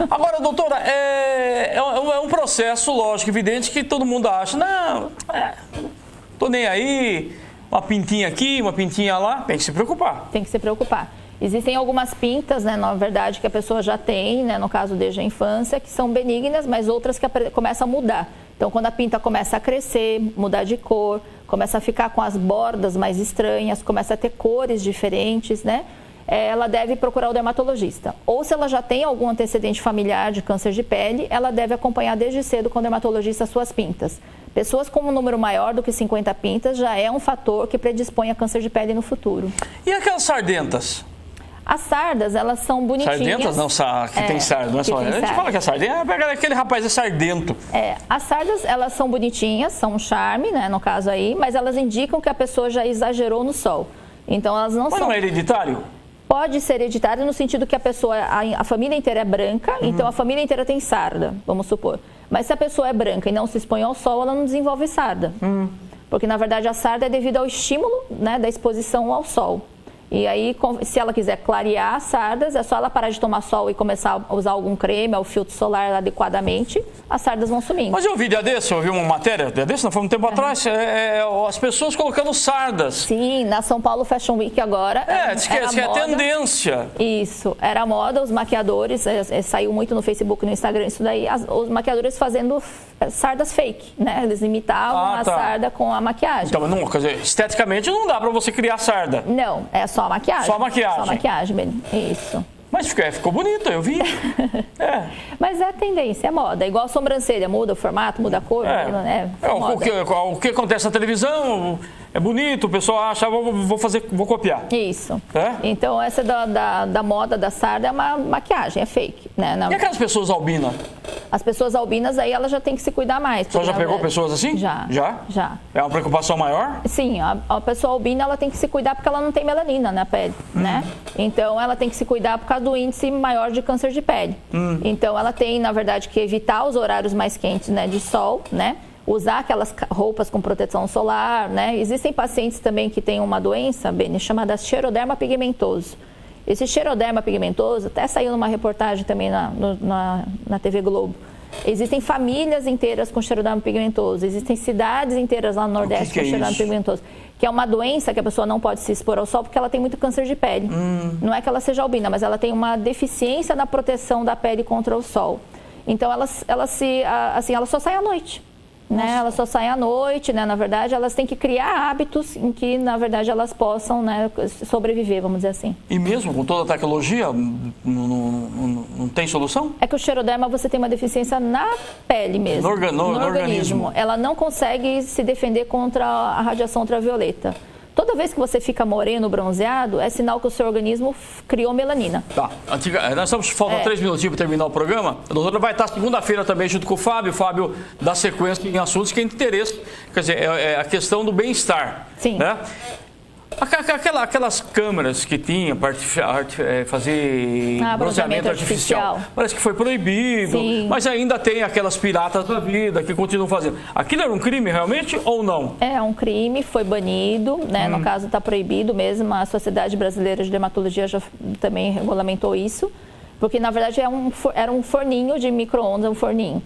Agora, doutora, é um processo, lógico, evidente, que todo mundo acha, não, tô nem aí, uma pintinha aqui, uma pintinha lá, tem que se preocupar. Tem que se preocupar. Existem algumas pintas, né, na verdade, que a pessoa já tem, né, no caso desde a infância, que são benignas, mas outras que começam a mudar. Então, quando a pinta começa a crescer, mudar de cor, começa a ficar com as bordas mais estranhas, começa a ter cores diferentes, né, ela deve procurar o dermatologista. Ou se ela já tem algum antecedente familiar de câncer de pele, ela deve acompanhar desde cedo com o dermatologista as suas pintas. Pessoas com um número maior do que 50 pintas já é um fator que predispõe a câncer de pele no futuro. E aquelas sardentas? As sardas, elas são bonitinhas. Sardentas? Não, que tem sarda, não é só. A gente fala que é sardenta, aquele rapaz é sardento. As sardas, elas são bonitinhas, são um charme, né, no caso aí, mas elas indicam que a pessoa já exagerou no sol. Então, elas não são... Mas não é hereditário? Pode ser hereditário no sentido que a família inteira é branca, então a família inteira tem sarda, vamos supor. Mas se a pessoa é branca e não se expõe ao sol, ela não desenvolve sarda. Porque, na verdade, a sarda é devido ao estímulo, né, da exposição ao sol. E aí, se ela quiser clarear as sardas, é só ela parar de tomar sol e começar a usar algum creme, o filtro solar adequadamente, as sardas vão sumindo. Mas eu vi uma matéria, não foi um tempo atrás, as pessoas colocando sardas. Sim, na São Paulo Fashion Week agora. Diz que é tendência. Isso, era a moda, os maquiadores, saiu muito no Facebook e no Instagram, isso daí, os maquiadores fazendo sardas fake, né? Eles imitavam a sarda com a maquiagem. Então, não, quer dizer, esteticamente não dá pra você criar sarda. Não, é só a maquiagem. Só a maquiagem. Só a maquiagem, bem. Isso. Mas ficou bonito, eu vi. Mas é a tendência, é moda. Igual a sobrancelha, muda o formato, muda a cor. O que acontece na televisão é bonito, o pessoal acha, vou copiar. Isso. Então, essa da moda da sarda é uma maquiagem, é fake. Né? E aquelas pessoas albinas? As pessoas albinas, aí elas já têm que se cuidar mais. Você já pegou pessoas assim? Já. Já? É uma preocupação maior? Sim, a pessoa albina, ela tem que se cuidar porque ela não tem melanina na pele, né? Então, ela tem que se cuidar por causa do índice maior de câncer de pele. Então, ela tem, na verdade, que evitar os horários mais quentes, né, de sol, né? Usar aquelas roupas com proteção solar, né? Existem pacientes também que têm uma doença, Beni, chamada xeroderma pigmentoso. Esse xeroderma pigmentoso, até saiu numa reportagem também na TV Globo. Existem famílias inteiras com xeroderma pigmentoso, existem cidades inteiras lá no Nordeste com xeroderma pigmentoso. que é uma doença que a pessoa não pode se expor ao sol porque ela tem muito câncer de pele. Não é que ela seja albina, mas ela tem uma deficiência na proteção da pele contra o sol. Então, ela só sai à noite. Né? Elas só saem à noite, né? Na verdade, elas têm que criar hábitos em que, na verdade, elas possam, né, sobreviver, vamos dizer assim. E mesmo com toda a tecnologia, não tem solução? É que o xeroderma, você tem uma deficiência na pele mesmo. No organismo. Ela não consegue se defender contra a radiação ultravioleta. Toda vez que você fica moreno, bronzeado, é sinal que o seu organismo criou melanina. Tá. Nós estamos faltando 3 minutinhos para terminar o programa. A doutora vai estar segunda-feira também junto com o Fábio. O Fábio dá sequência em assuntos que é de interesse. Quer dizer, é a questão do bem-estar. Sim. Né? Aquelas câmeras que tinha para fazer bronzeamento artificial, parece que foi proibido, mas ainda tem aquelas piratas da vida que continuam fazendo. Aquilo era um crime realmente ou não? É um crime, foi banido, né? No caso está proibido mesmo, a Sociedade Brasileira de Dermatologia já também regulamentou isso, porque na verdade era um forninho de micro-ondas, um forninho.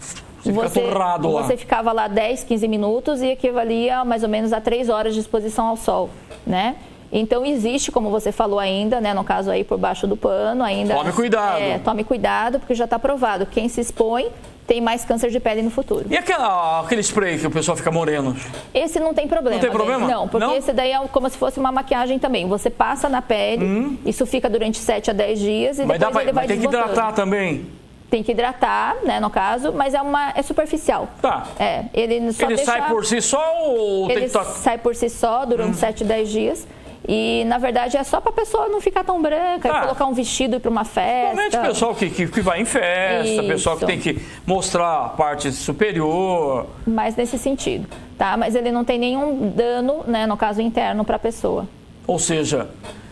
Você ficava lá 10, 15 minutos e equivalia mais ou menos a 3 horas de exposição ao sol, né? Então existe, como você falou ainda, né, no caso aí por baixo do pano, ainda... Tome cuidado. Tome cuidado, porque já está provado. Quem se expõe tem mais câncer de pele no futuro. E aquele spray que o pessoal fica moreno? Esse não tem problema. Não tem problema? Não, porque esse daí é como se fosse uma maquiagem também. Você passa na pele, isso fica durante 7 a 10 dias e depois ele vai desbotando. Tem que hidratar também? Tem que hidratar, né, no caso, mas é superficial. Tá. Ele sai por si só ou tem que sai por si só durante 7 a 10 dias. E, na verdade, é só para a pessoa não ficar tão branca, colocar um vestido e ir para uma festa. Normalmente o pessoal que vai em festa, pessoal que tem que mostrar a parte superior. Mas nesse sentido, tá? Mas ele não tem nenhum dano, né, no caso interno, para a pessoa. Ou seja,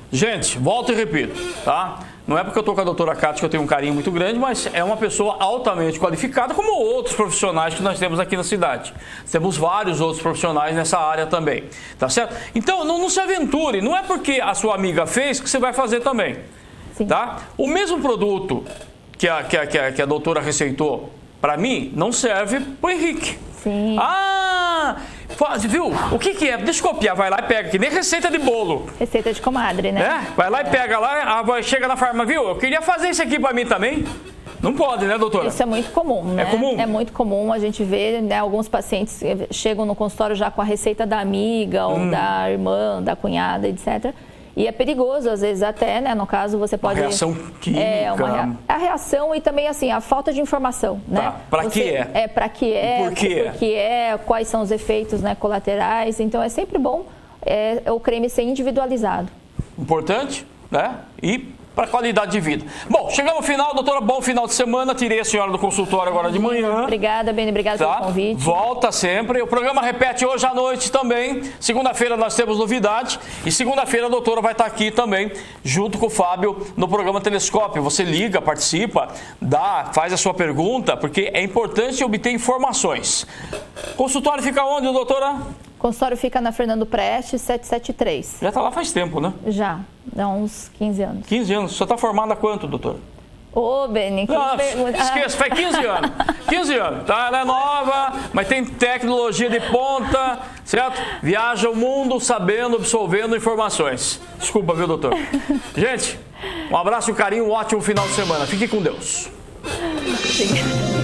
gente, volto e repito, tá? Não é porque eu estou com a doutora Cátia que eu tenho um carinho muito grande, mas é uma pessoa altamente qualificada, como outros profissionais que nós temos aqui na cidade. Temos vários outros profissionais nessa área também, tá certo? Então, não se aventure, não é porque a sua amiga fez que você vai fazer também, tá? O mesmo produto que a doutora receitou, para mim, não serve para o Henrique. Sim. Viu? O que é? Deixa eu copiar, vai lá e pega, que nem receita de bolo. Receita de comadre, né? Vai lá e pega lá, chega na farmácia, viu? Eu queria fazer isso aqui pra mim também. Não pode, né, doutora? Isso é muito comum, né? É comum? É muito comum, a gente vê, né, alguns pacientes chegam no consultório já com a receita da amiga, ou da irmã, da cunhada, etc. E é perigoso, às vezes até, né? No caso, você pode... Uma reação química. A reação e também, assim, a falta de informação, né? Tá. Pra que é? Pra que é, por quê? Por que é, quais são os efeitos, né, colaterais. Então, é sempre bom o creme ser individualizado. Importante, né? E para qualidade de vida. Bom, chegamos ao final, doutora, bom final de semana. Tirei a senhora do consultório agora de manhã. Obrigada, Beni, obrigada pelo convite. Volta sempre. O programa repete hoje à noite também. Segunda-feira nós temos novidade. E segunda-feira a doutora vai estar aqui também, junto com o Fábio, no programa Telescópio. Você liga, participa, faz a sua pergunta, porque é importante obter informações. O consultório fica onde, doutora? O consultório fica na Fernando Prestes, 773. Já está lá faz tempo, né? Já, há uns 15 anos. 15 anos. Você está formada há quanto, doutora? Ô, Beni, que pergunta. Esqueça, faz 15 anos. 15 anos, tá? Ela é nova, mas tem tecnologia de ponta, certo? Viaja o mundo sabendo, absorvendo informações. Desculpa, viu, doutor? Gente, um abraço e um carinho, um ótimo final de semana. Fique com Deus. Obrigada.